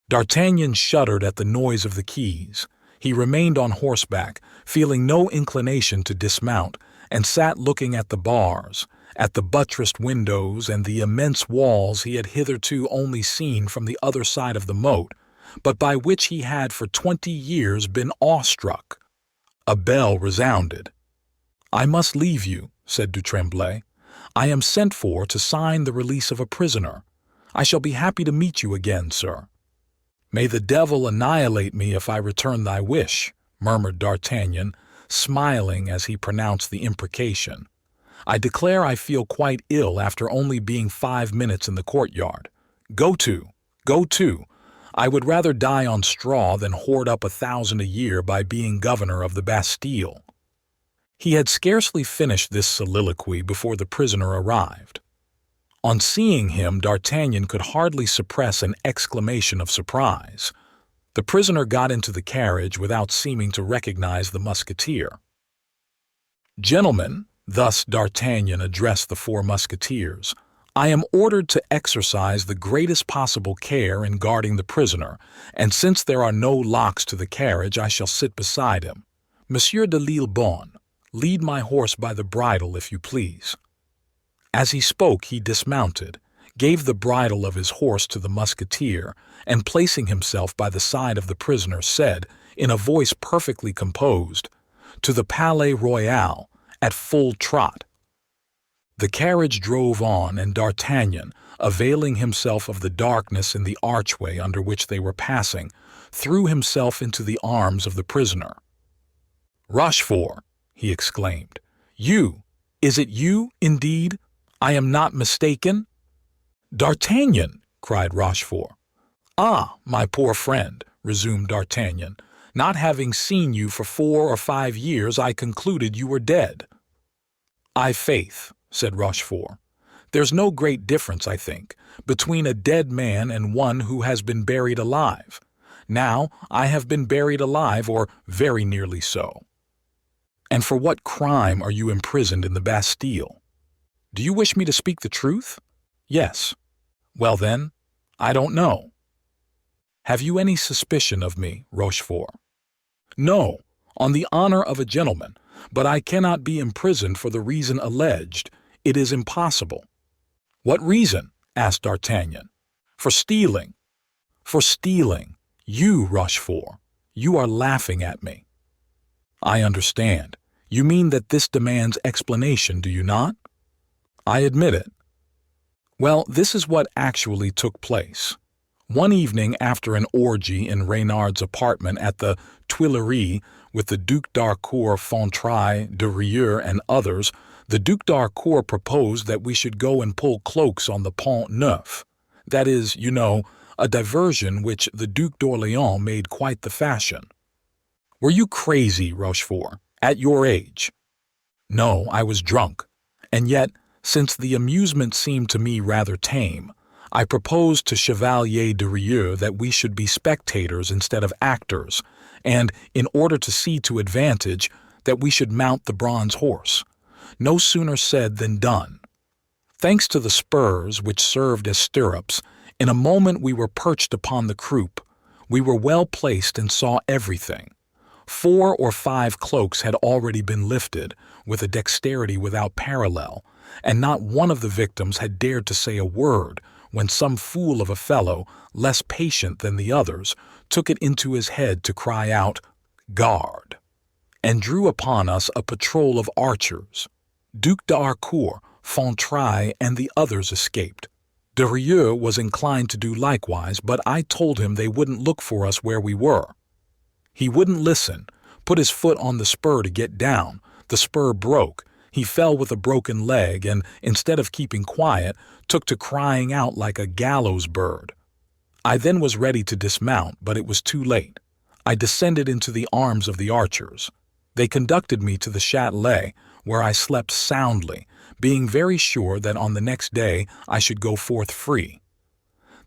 D'Artagnan shuddered at the noise of the keys. He remained on horseback, feeling no inclination to dismount, and sat looking at the bars, at the buttressed windows and the immense walls he had hitherto only seen from the other side of the moat, but by which he had for 20 years been awestruck. A bell resounded. "I must leave you," said du Tremblay. "I am sent for to sign the release of a prisoner. I shall be happy to meet you again, sir." "May the devil annihilate me if I return thy wish," murmured D'Artagnan, smiling as he pronounced the imprecation. "I declare I feel quite ill after only being 5 minutes in the courtyard. Go to, go to. I would rather die on straw than hoard up 1,000 a year by being governor of the Bastille." He had scarcely finished this soliloquy before the prisoner arrived. On seeing him, D'Artagnan could hardly suppress an exclamation of surprise. The prisoner got into the carriage without seeming to recognize the musketeer. "Gentlemen," thus D'Artagnan addressed the 4 musketeers, "I am ordered to exercise the greatest possible care in guarding the prisoner, and since there are no locks to the carriage, I shall sit beside him. Monsieur de Lillebonne, lead my horse by the bridle, if you please." As he spoke, he dismounted, gave the bridle of his horse to the musketeer, and placing himself by the side of the prisoner, said, in a voice perfectly composed, "To the Palais Royal, at full trot." The carriage drove on, and D'Artagnan, availing himself of the darkness in the archway under which they were passing, threw himself into the arms of the prisoner. "Rochefort!" he exclaimed. "You! Is it you, indeed? I am not mistaken?" "D'Artagnan!" cried Rochefort. "Ah, my poor friend," resumed D'Artagnan, "not having seen you for 4 or 5 years, I concluded you were dead." "I' faith," said Rochefort. "There's no great difference, I think, between a dead man and one who has been buried alive. Now I have been buried alive, or very nearly so." "And for what crime are you imprisoned in the Bastille?" "Do you wish me to speak the truth?" "Yes." "Well then, I don't know." "Have you any suspicion of me, Rochefort?" "No, on the honor of a gentleman, but I cannot be imprisoned for the reason alleged. It is impossible." "What reason?" asked D'Artagnan. "For stealing." "For stealing. You, Rochefort. You are laughing at me." "I understand. You mean that this demands explanation, do you not?" "I admit it." "Well, this is what actually took place. One evening after an orgy in Reynard's apartment at the Tuileries with the Duc d'Harcourt, Fontrailles, de Rieux, and others, the Duc d'Harcourt proposed that we should go and pull cloaks on the Pont Neuf. That is, you know, a diversion which the Duc d'Orléans made quite the fashion. Were you crazy, Rochefort, at your age? No, I was drunk. And yet, since the amusement seemed to me rather tame, I proposed to Chevalier de Rieux that we should be spectators instead of actors, and, in order to see to advantage, that we should mount the bronze horse. No sooner said than done. Thanks to the spurs which served as stirrups, in a moment we were perched upon the croup. We were well placed and saw everything. 4 or 5 cloaks had already been lifted, with a dexterity without parallel, and not one of the victims had dared to say a word, when some fool of a fellow, less patient than the others, took it into his head to cry out, "Guard!" and drew upon us a patrol of archers. Duc d'Harcourt, Fontrailles, and the others escaped. De Rieux was inclined to do likewise, but I told him they wouldn't look for us where we were. He wouldn't listen, put his foot on the spur to get down. The spur broke. He fell with a broken leg, and instead of keeping quiet, took to crying out like a gallows bird. I then was ready to dismount, but it was too late. I descended into the arms of the archers. They conducted me to the Châtelet, where I slept soundly, being very sure that on the next day I should go forth free.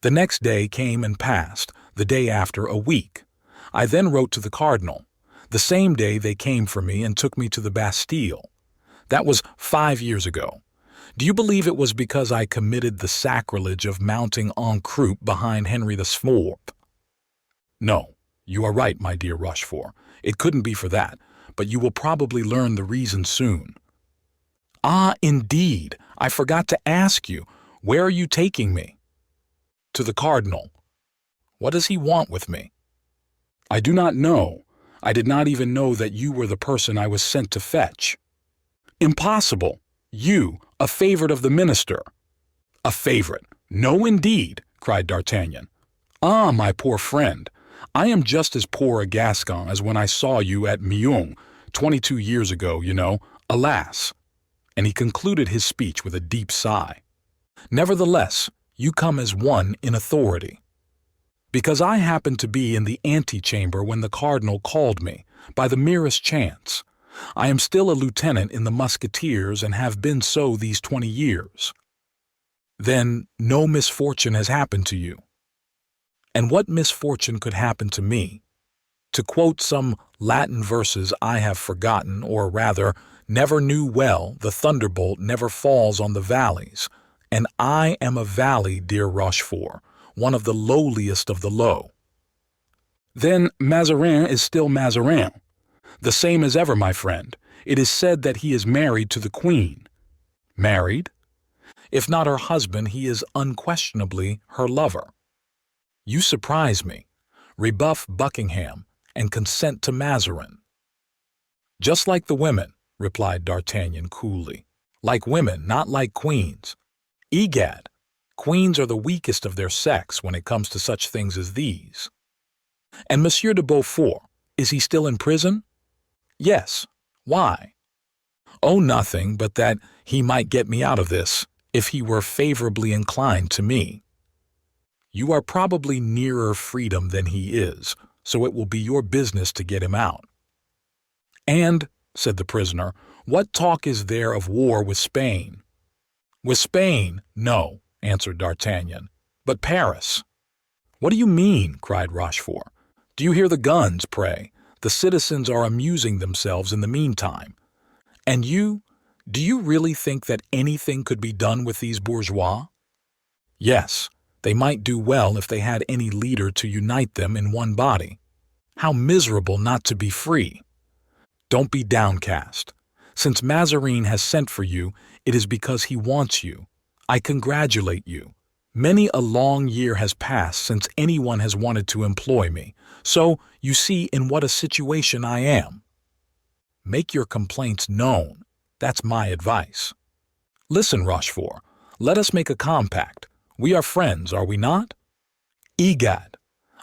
The next day came and passed, the day after a week. I then wrote to the cardinal. The same day they came for me and took me to the Bastille. That was 5 years ago. Do you believe it was because I committed the sacrilege of mounting en croupe behind Henry IV? No, you are right, my dear Rochefort. It couldn't be for that, but you will probably learn the reason soon. Ah, indeed, I forgot to ask you, where are you taking me? To the cardinal. What does he want with me? I do not know. I did not even know that you were the person I was sent to fetch. Impossible! You, a favorite of the minister. A favorite? No, indeed, cried D'Artagnan. Ah, my poor friend, I am just as poor a Gascon as when I saw you at Meung, 22 years ago, you know, alas. And he concluded his speech with a deep sigh. Nevertheless, you come as one in authority. Because I happened to be in the antechamber when the cardinal called me, by the merest chance. I am still a lieutenant in the musketeers and have been so these 20 years. Then no misfortune has happened to you. And what misfortune could happen to me? To quote some Latin verses I have forgotten, or rather, never knew well, the thunderbolt never falls on the valleys. And I am a valley, dear Rochefort, one of the lowliest of the low. Then Mazarin is still Mazarin. The same as ever, my friend. It is said that he is married to the Queen. Married? If not her husband, he is unquestionably her lover. You surprise me. Rebuff Buckingham, and consent to Mazarin. Just like the women, replied D'Artagnan coolly. Like women, not like queens. Egad, queens are the weakest of their sex when it comes to such things as these. And Monsieur de Beaufort, is he still in prison? Yes. Why? Oh, nothing, but that he might get me out of this, if he were favorably inclined to me. You are probably nearer freedom than he is, so it will be your business to get him out. And, said the prisoner, what talk is there of war with Spain? With Spain, no, answered D'Artagnan. But Paris. What do you mean? Cried Rochefort. Do you hear the guns, pray? The citizens are amusing themselves in the meantime. And you? Do you really think that anything could be done with these bourgeois? Yes, they might do well if they had any leader to unite them in one body. How miserable not to be free! Don't be downcast. Since Mazarin has sent for you, it is because he wants you. I congratulate you. Many a long year has passed since anyone has wanted to employ me, so you see in what a situation I am. Make your complaints known. That's my advice. Listen, Rochefort, let us make a compact. We are friends, are we not? Egad,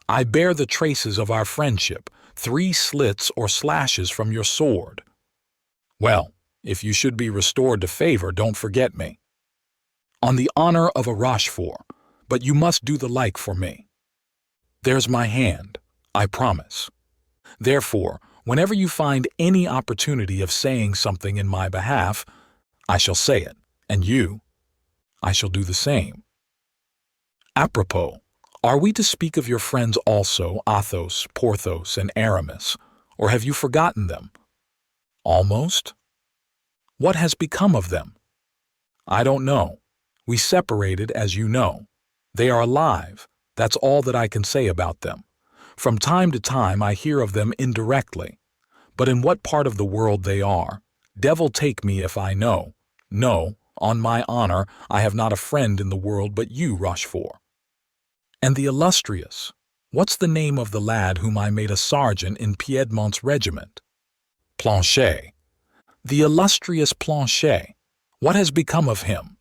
I bear the traces of our friendship, 3 slits or slashes from your sword. Well, if you should be restored to favor, don't forget me. On the honor of a Rochefort, but you must do the like for me. There's my hand, I promise. Therefore, whenever you find any opportunity of saying something in my behalf, I shall say it, and you, I shall do the same. Apropos, are we to speak of your friends also, Athos, Porthos, and Aramis, or have you forgotten them? Almost? What has become of them? I don't know. We separated, as you know. They are alive. That's all that I can say about them. From time to time I hear of them indirectly. But in what part of the world they are, devil take me if I know. No, on my honor, I have not a friend in the world but you, Rochefort. And the illustrious, what's the name of the lad whom I made a sergeant in Piedmont's regiment? Planchet. The illustrious Planchet. What has become of him?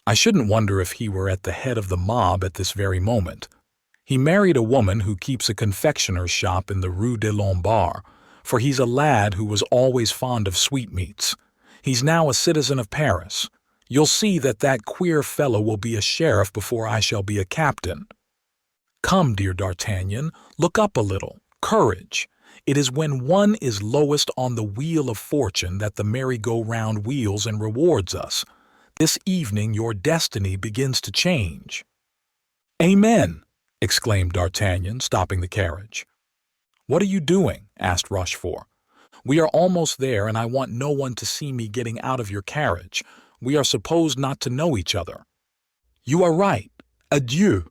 I shouldn't wonder if he were at the head of the mob at this very moment. He married a woman who keeps a confectioner's shop in the Rue des Lombards, for he's a lad who was always fond of sweetmeats. He's now a citizen of Paris. You'll see that that queer fellow will be a sheriff before I shall be a captain. Come, dear D'Artagnan, look up a little. Courage! It is when one is lowest on the wheel of fortune that the merry-go-round wheels and rewards us. This evening your destiny begins to change. Amen! Exclaimed D'Artagnan, stopping the carriage. What are you doing? Asked Rochefort. We are almost there, and I want no one to see me getting out of your carriage. We are supposed not to know each other. You are right. Adieu.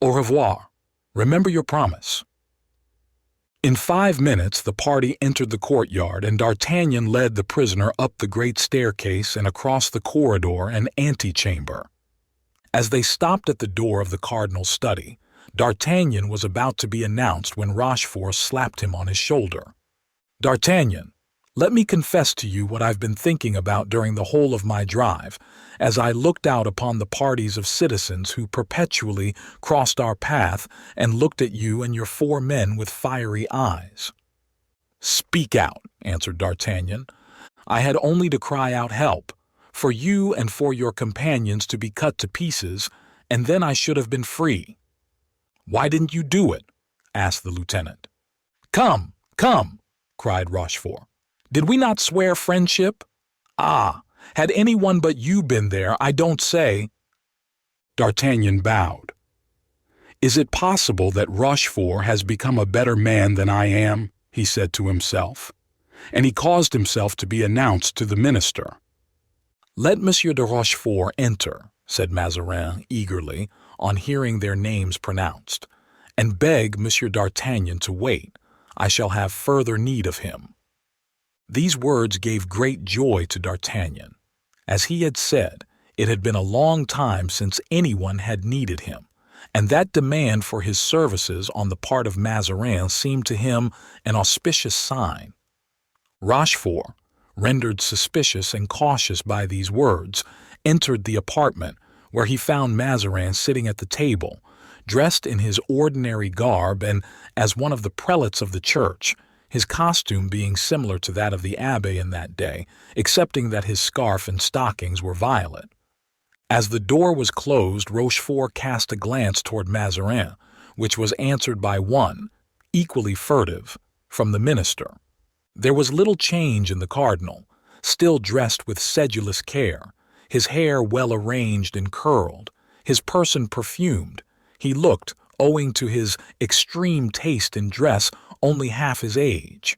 Au revoir. Remember your promise. In 5 minutes the party entered the courtyard, and D'Artagnan led the prisoner up the great staircase and across the corridor and antechamber. As they stopped at the door of the cardinal's study, D'Artagnan was about to be announced when Rochefort slapped him on his shoulder. D'Artagnan, let me confess to you what I've been thinking about during the whole of my drive, as I looked out upon the parties of citizens who perpetually crossed our path and looked at you and your 4 men with fiery eyes. Speak out, answered D'Artagnan. I had only to cry out help, for you and for your companions to be cut to pieces, and then I should have been free. Why didn't you do it? Asked the lieutenant. Come, come, cried Rochefort. Did we not swear friendship? Ah, had anyone but you been there, I don't say. D'Artagnan bowed. Is it possible that Rochefort has become a better man than I am? He said to himself, and he caused himself to be announced to the minister. Let Monsieur de Rochefort enter, said Mazarin eagerly, on hearing their names pronounced, and beg Monsieur d'Artagnan to wait. I shall have further need of him. These words gave great joy to D'Artagnan. As he had said, it had been a long time since anyone had needed him, and that demand for his services on the part of Mazarin seemed to him an auspicious sign. Rochefort, rendered suspicious and cautious by these words, entered the apartment, where he found Mazarin sitting at the table, dressed in his ordinary garb and as one of the prelates of the church, his costume being similar to that of the abbé in that day, excepting that his scarf and stockings were violet. As the door was closed, Rochefort cast a glance toward Mazarin, which was answered by one, equally furtive, from the minister. There was little change in the cardinal, still dressed with sedulous care, his hair well arranged and curled, his person perfumed. He looked, owing to his extreme taste in dress, only half his age.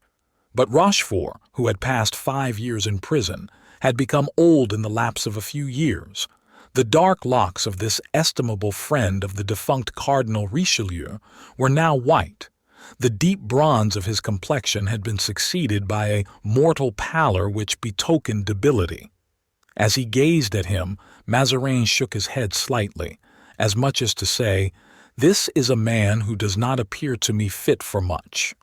But Rochefort, who had passed 5 years in prison, had become old in the lapse of a few years. The dark locks of this estimable friend of the defunct Cardinal Richelieu were now white. The deep bronze of his complexion had been succeeded by a mortal pallor which betokened debility. As he gazed at him, Mazarin shook his head slightly, as much as to say, "This is a man who does not appear to me fit for much."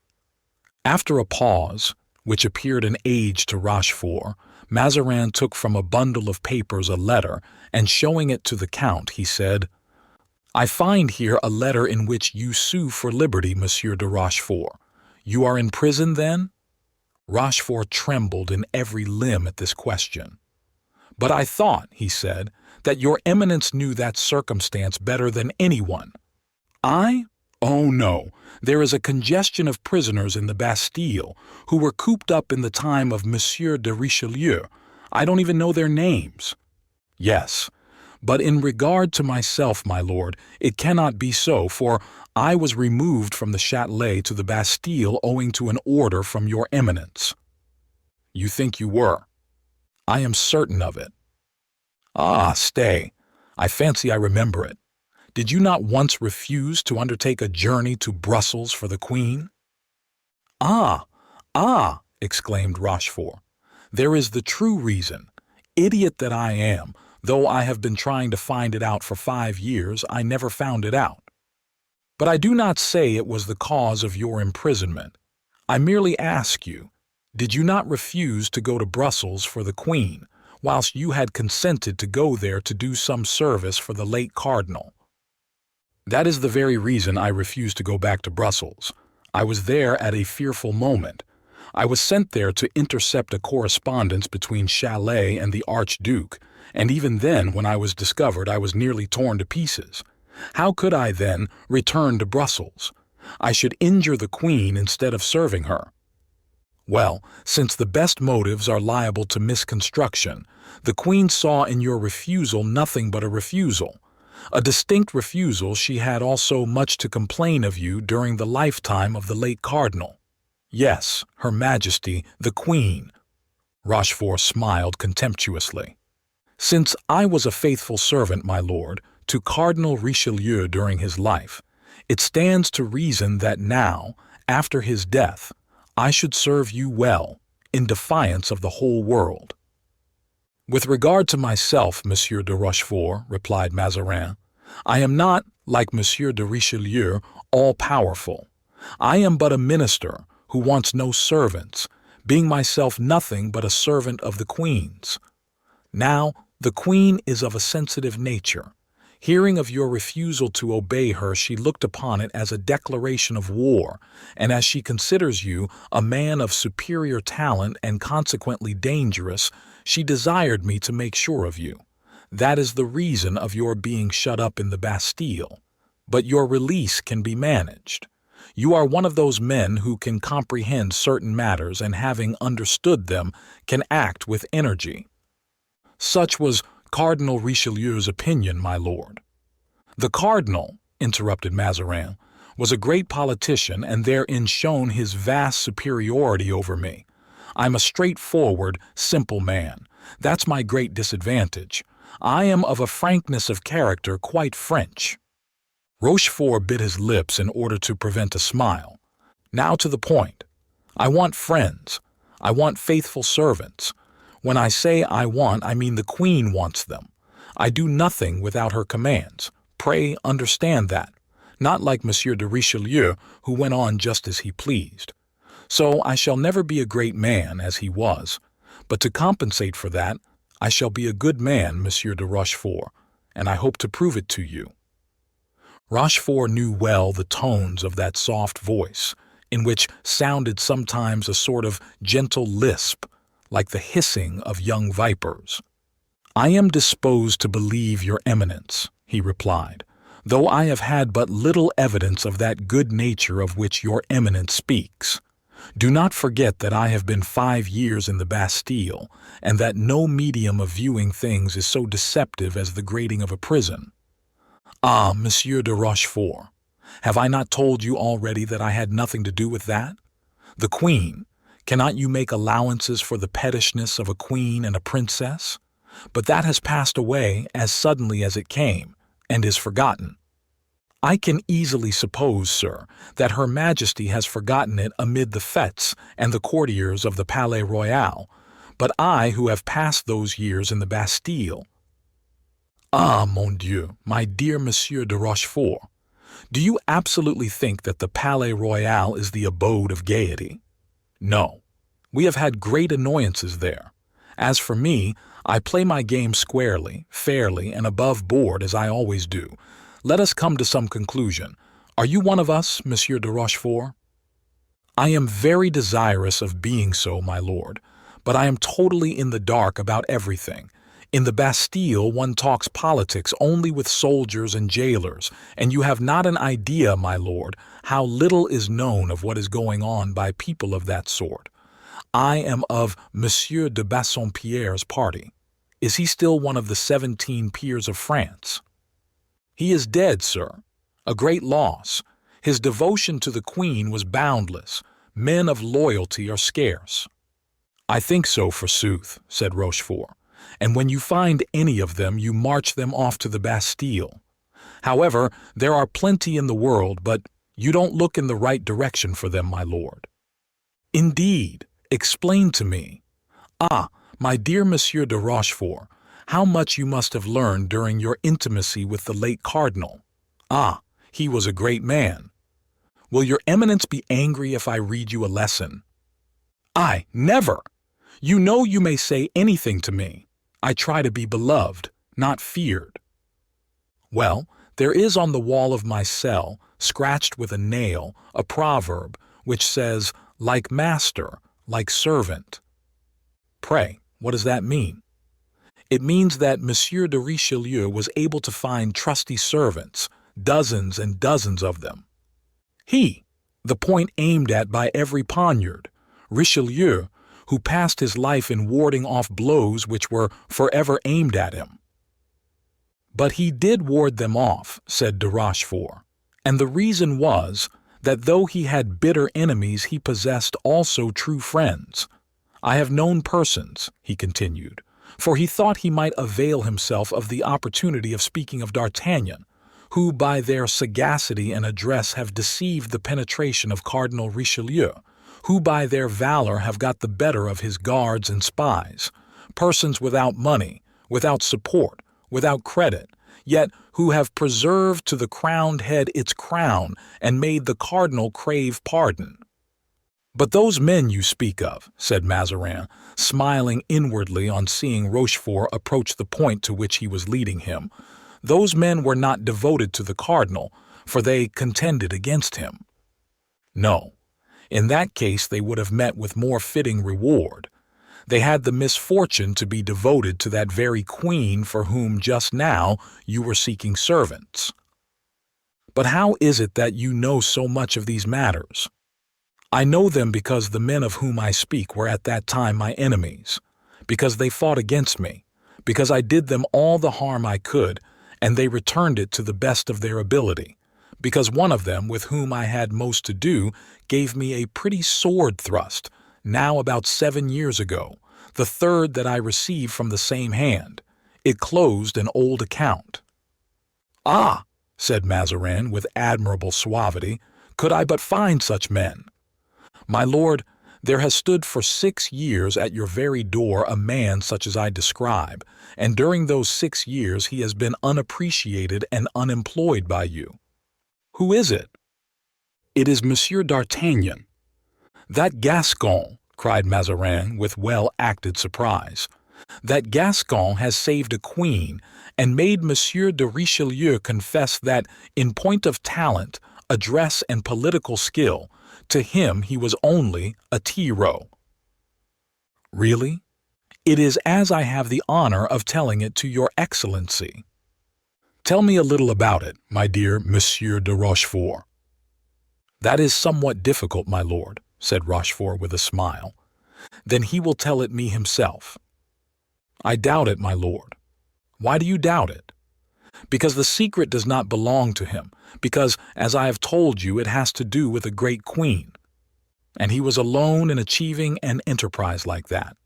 After a pause, which appeared an age to Rochefort, Mazarin took from a bundle of papers a letter, and showing it to the Count, he said, "I find here a letter in which you sue for liberty, Monsieur de Rochefort. You are in prison, then?" Rochefort trembled in every limb at this question. "But I thought," he said, "that your Eminence knew that circumstance better than anyone." "I? Oh, no. There is a congestion of prisoners in the Bastille who were cooped up in the time of Monsieur de Richelieu. I don't even know their names." "Yes, but in regard to myself, my lord, it cannot be so, for I was removed from the Châtelet to the Bastille owing to an order from your Eminence." "You think you were?" "I am certain of it." "Ah, stay. I fancy I remember it. Did you not once refuse to undertake a journey to Brussels for the Queen?" "Ah, ah!" exclaimed Rochefort. "There is the true reason. Idiot that I am, though I have been trying to find it out for 5 years, I never found it out. But I do not say it was the cause of your imprisonment. I merely ask you, did you not refuse to go to Brussels for the Queen, whilst you had consented to go there to do some service for the late cardinal?" "That is the very reason I refused to go back to Brussels. I was there at a fearful moment. I was sent there to intercept a correspondence between Chalais and the Archduke, and even then, when I was discovered, I was nearly torn to pieces. How could I, then, return to Brussels? I should injure the Queen instead of serving her. Well, since the best motives are liable to misconstruction, the Queen saw in your refusal nothing but a refusal. A distinct refusal. She had also much to complain of you during the lifetime of the late cardinal. Yes, Her Majesty, the Queen." Rochefort smiled contemptuously. "Since I was a faithful servant, my lord, to Cardinal Richelieu during his life, it stands to reason that now, after his death, I should serve you well, in defiance of the whole world." "With regard to myself, Monsieur de Rochefort," replied Mazarin, "I am not, like Monsieur de Richelieu, all-powerful. I am but a minister who wants no servants, being myself nothing but a servant of the Queen's. Now, the Queen is of a sensitive nature. Hearing of your refusal to obey her, she looked upon it as a declaration of war, and as she considers you a man of superior talent and consequently dangerous, she desired me to make sure of you. That is the reason of your being shut up in the Bastille. But your release can be managed. You are one of those men who can comprehend certain matters and, having understood them, can act with energy." "Such was Cardinal Richelieu's opinion, my lord." "The cardinal," interrupted Mazarin, "was a great politician and therein shone his vast superiority over me. I'm a straightforward, simple man. That's my great disadvantage. I am of a frankness of character quite French." Rochefort bit his lips in order to prevent a smile. "Now to the point. I want friends. I want faithful servants. When I say I want, I mean the Queen wants them. I do nothing without her commands. Pray understand that. Not like Monsieur de Richelieu, who went on just as he pleased. So I shall never be a great man, as he was. But to compensate for that, I shall be a good man, Monsieur de Rochefort, and I hope to prove it to you." Rochefort knew well the tones of that soft voice, in which sounded sometimes a sort of gentle lisp, like the hissing of young vipers. "I am disposed to believe your Eminence," he replied, "though I have had but little evidence of that good nature of which your Eminence speaks. Do not forget that I have been 5 years in the Bastille, and that no medium of viewing things is so deceptive as the grating of a prison. Ah, Monsieur de Rochefort, have I not told you already that I had nothing to do with that? The Queen, cannot you make allowances for the pettishness of a queen and a princess? But that has passed away as suddenly as it came, and is forgotten. I can easily suppose, sir, that Her Majesty has forgotten it amid the fêtes and the courtiers of the Palais Royal, but I, who have passed those years in the Bastille— Ah, mon Dieu, my dear Monsieur de Rochefort, do you absolutely think that the Palais Royal is the abode of gaiety? No, we have had great annoyances there. As for me, I play my game squarely, fairly, and above board as I always do. Let us come to some conclusion. Are you one of us, Monsieur de Rochefort? I am very desirous of being so, my lord, but I am totally in the dark about everything. In the Bastille, one talks politics only with soldiers and jailers, and you have not an idea, my lord, how little is known of what is going on by people of that sort. I am of Monsieur de Bassompierre's party. Is he still one of the 17 peers of France? He is dead, sir. A great loss. His devotion to the Queen was boundless. Men of loyalty are scarce. I think so, forsooth, said Rochefort. And when you find any of them, you march them off to the Bastille. However, there are plenty in the world, but you don't look in the right direction for them, my lord. Indeed, explain to me. Ah, my dear Monsieur de Rochefort, how much you must have learned during your intimacy with the late cardinal. Ah, he was a great man. Will your eminence be angry if I read you a lesson? I, never! You know you may say anything to me. I try to be beloved, not feared. Well, there is on the wall of my cell, scratched with a nail, a proverb which says, like master, like servant. Pray, what does that mean? It means that Monsieur de Richelieu was able to find trusty servants, dozens and dozens of them. He, the point aimed at by every poniard, Richelieu, who passed his life in warding off blows which were forever aimed at him. But he did ward them off, said de Rochefort, and the reason was that though he had bitter enemies, he possessed also true friends. I have known persons, he continued, for he thought he might avail himself of the opportunity of speaking of D'Artagnan, who by their sagacity and address have deceived the penetration of Cardinal Richelieu, who by their valor have got the better of his guards and spies, persons without money, without support, without credit, yet who have preserved to the crowned head its crown and made the cardinal crave pardon. But those men you speak of, said Mazarin, smiling inwardly on seeing Rochefort approach the point to which he was leading him, those men were not devoted to the cardinal, for they contended against him. No, in that case they would have met with more fitting reward. They had the misfortune to be devoted to that very queen for whom just now you were seeking servants. But how is it that you know so much of these matters? I know them because the men of whom I speak were at that time my enemies, because they fought against me, because I did them all the harm I could, and they returned it to the best of their ability, because one of them, with whom I had most to do, gave me a pretty sword thrust, now about 7 years ago, the third that I received from the same hand. It closed an old account. Ah, said Mazarin with admirable suavity, could I but find such men! My lord, there has stood for 6 years at your very door a man such as I describe, and during those 6 years he has been unappreciated and unemployed by you. Who is it? It is Monsieur d'Artagnan. That Gascon, cried Mazarin with well-acted surprise. That Gascon has saved a queen and made Monsieur de Richelieu confess that, in point of talent, address and political skill, to him he was only a tyro. Really? It is as I have the honor of telling it to your Excellency. Tell me a little about it, my dear Monsieur de Rochefort. That is somewhat difficult, my lord, said Rochefort with a smile. "Then he will tell it me himself." "I doubt it, my lord." "Why do you doubt it?" "Because the secret does not belong to him, because, as I have told you, it has to do with a great queen. And he was alone in achieving an enterprise like that."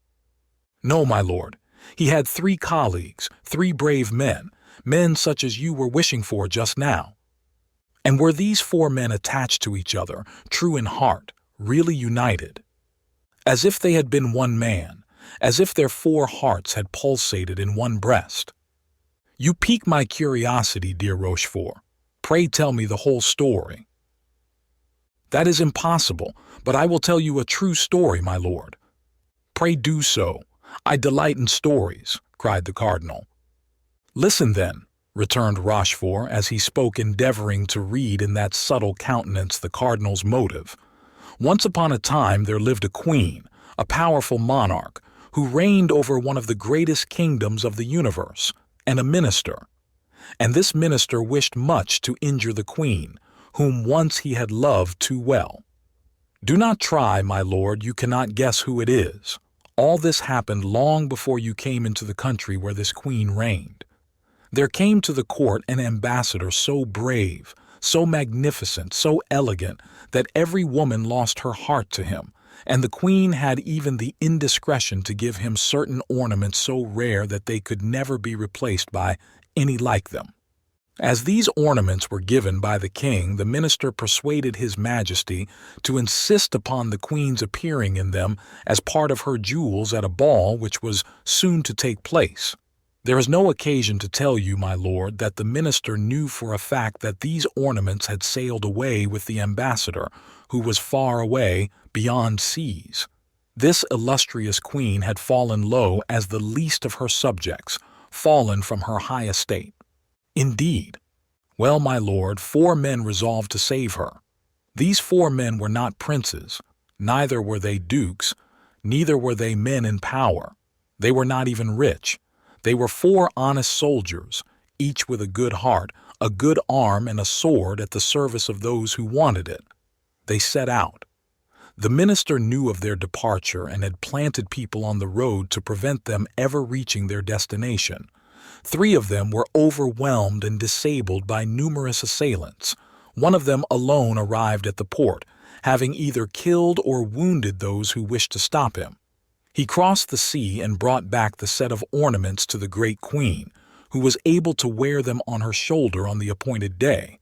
"No, my lord. He had 3 colleagues, 3 brave men, men such as you were wishing for just now." "And were these 4 men attached to each other, true in heart, really united? As if they had been one man, as if their 4 hearts had pulsated in one breast?" "You pique my curiosity, dear Rochefort. Pray tell me the whole story." "That is impossible, but I will tell you a true story, my lord." "Pray do so. I delight in stories," cried the cardinal. "Listen, then," returned Rochefort, as he spoke, endeavoring to read in that subtle countenance the cardinal's motive. "Once upon a time there lived a queen, a powerful monarch, who reigned over one of the greatest kingdoms of the universe, and a minister. And this minister wished much to injure the queen, whom once he had loved too well. Do not try, my lord, you cannot guess who it is. All this happened long before you came into the country where this queen reigned. There came to the court an ambassador so brave, so magnificent, so elegant, that every woman lost her heart to him, and the queen had even the indiscretion to give him certain ornaments so rare that they could never be replaced by any like them. As these ornaments were given by the king, the minister persuaded his majesty to insist upon the queen's appearing in them as part of her jewels at a ball which was soon to take place. There is no occasion to tell you, my lord, that the minister knew for a fact that these ornaments had sailed away with the ambassador, who was far away beyond seas. This illustrious queen had fallen low as the least of her subjects, fallen from her high estate. Indeed. Well, my lord, 4 men resolved to save her. These 4 men were not princes, neither were they dukes, neither were they men in power. They were not even rich. They were 4 honest soldiers, each with a good heart, a good arm, and a sword at the service of those who wanted it. They set out. The minister knew of their departure and had planted people on the road to prevent them ever reaching their destination. 3 of them were overwhelmed and disabled by numerous assailants. 1 of them alone arrived at the port, having either killed or wounded those who wished to stop him. He crossed the sea and brought back the set of ornaments to the great queen, who was able to wear them on her shoulder on the appointed day,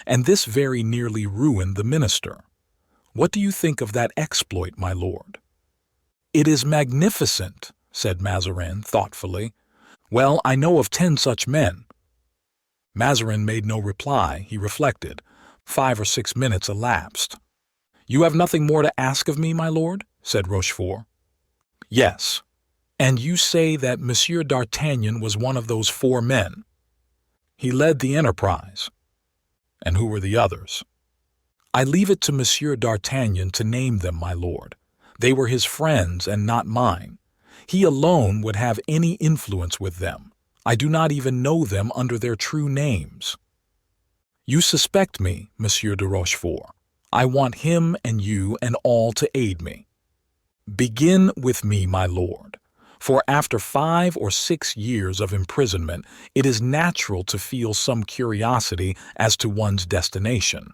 and this very nearly ruined the minister. What do you think of that exploit, my lord?" "It is magnificent," said Mazarin thoughtfully. "Well, I know of 10 such men." Mazarin made no reply. He reflected. 5 or 6 minutes elapsed. "You have nothing more to ask of me, my lord?" said Rochefort. "Yes. And you say that Monsieur d'Artagnan was one of those 4 men?" "He led the enterprise." "And who were the others?" "I leave it to Monsieur d'Artagnan to name them, my lord. They were his friends and not mine. He alone would have any influence with them. I do not even know them under their true names." "You suspect me, Monsieur de Rochefort. I want him and you and all to aid me." "Begin with me, my lord. For after 5 or 6 years of imprisonment, it is natural to feel some curiosity as to one's destination.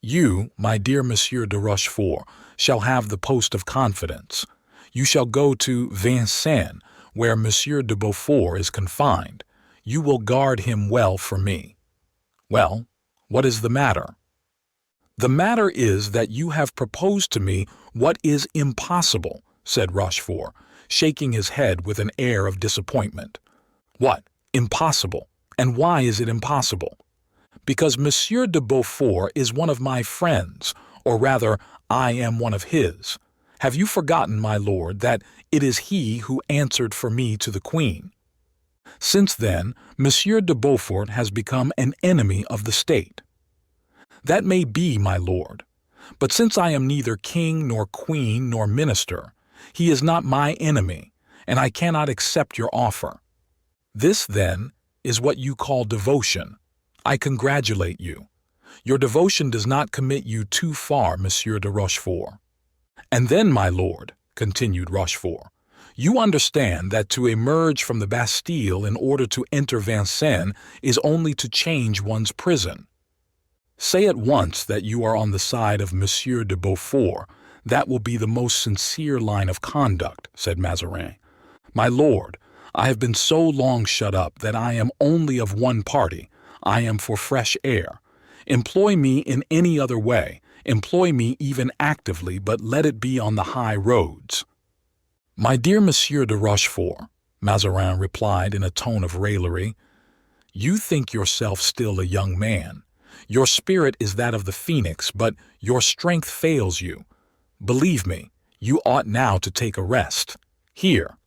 You, my dear Monsieur de Rochefort, shall have the post of confidence. You shall go to Vincennes, where Monsieur de Beaufort is confined. You will guard him well for me." "Well, what is the matter?" "The matter is that you have proposed to me what is impossible," said Rochefort, shaking his head with an air of disappointment. "What? Impossible? And why is it impossible?" "Because Monsieur de Beaufort is one of my friends, or rather, I am one of his. Have you forgotten, my lord, that it is he who answered for me to the queen? Since then, Monsieur de Beaufort has become an enemy of the state." "That may be, my lord. But since I am neither king nor queen nor minister, he is not my enemy, and I cannot accept your offer. This, then, is what you call devotion. I congratulate you. Your devotion does not commit you too far, Monsieur de Rochefort. And then, my lord, continued Rochefort, you understand that to emerge from the Bastille in order to enter Vincennes is only to change one's prison. Say at once that you are on the side of Monsieur de Beaufort. That will be the most sincere line of conduct, said Mazarin. My lord, I have been so long shut up that I am only of one party. I am for fresh air. Employ me in any other way. Employ me even actively, but let it be on the high roads. My dear Monsieur de Rochefort, Mazarin replied in a tone of raillery, you think yourself still a young man. Your spirit is that of the phoenix, but your strength fails you. Believe me, you ought now to take a rest. Here.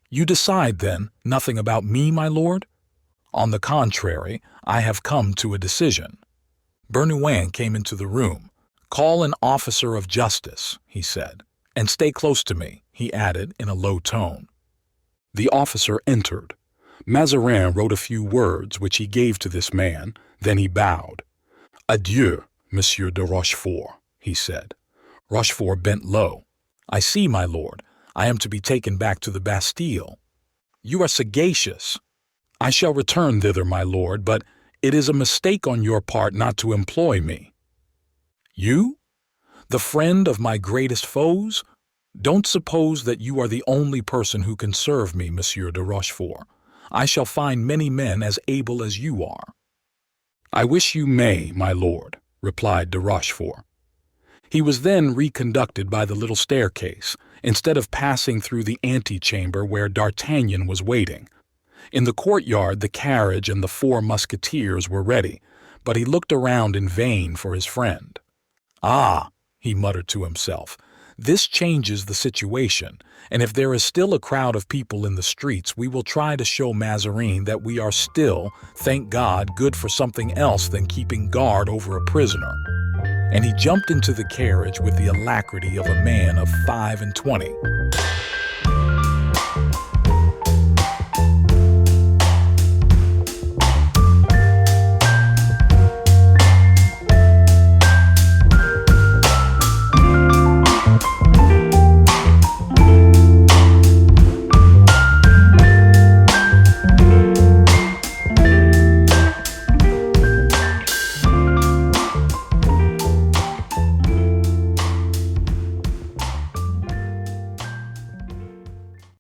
You decide, then, nothing about me, my lord? On the contrary, I have come to a decision. Bernouin came into the room. Call an officer of justice, he said, and stay close to me, he added in a low tone. The officer entered. Mazarin wrote a few words which he gave to this man, then he bowed. Adieu, Monsieur de Rochefort, he said. Rochefort bent low. I see, my lord, I am to be taken back to the Bastille. You are sagacious. I shall return thither, my lord, but it is a mistake on your part not to employ me. You? The friend of my greatest foes? Don't suppose that you are the only person who can serve me, Monsieur de Rochefort. I shall find many men as able as you are. I wish you may, my lord, replied de Rochefort. He was then reconducted by the little staircase, instead of passing through the antechamber where D'Artagnan was waiting. In the courtyard the carriage and the 4 musketeers were ready, but he looked around in vain for his friend. Ah, he muttered to himself, this changes the situation, and if there is still a crowd of people in the streets, we will try to show Mazarin that we are still, thank God, good for something else than keeping guard over a prisoner. And he jumped into the carriage with the alacrity of a man of 25.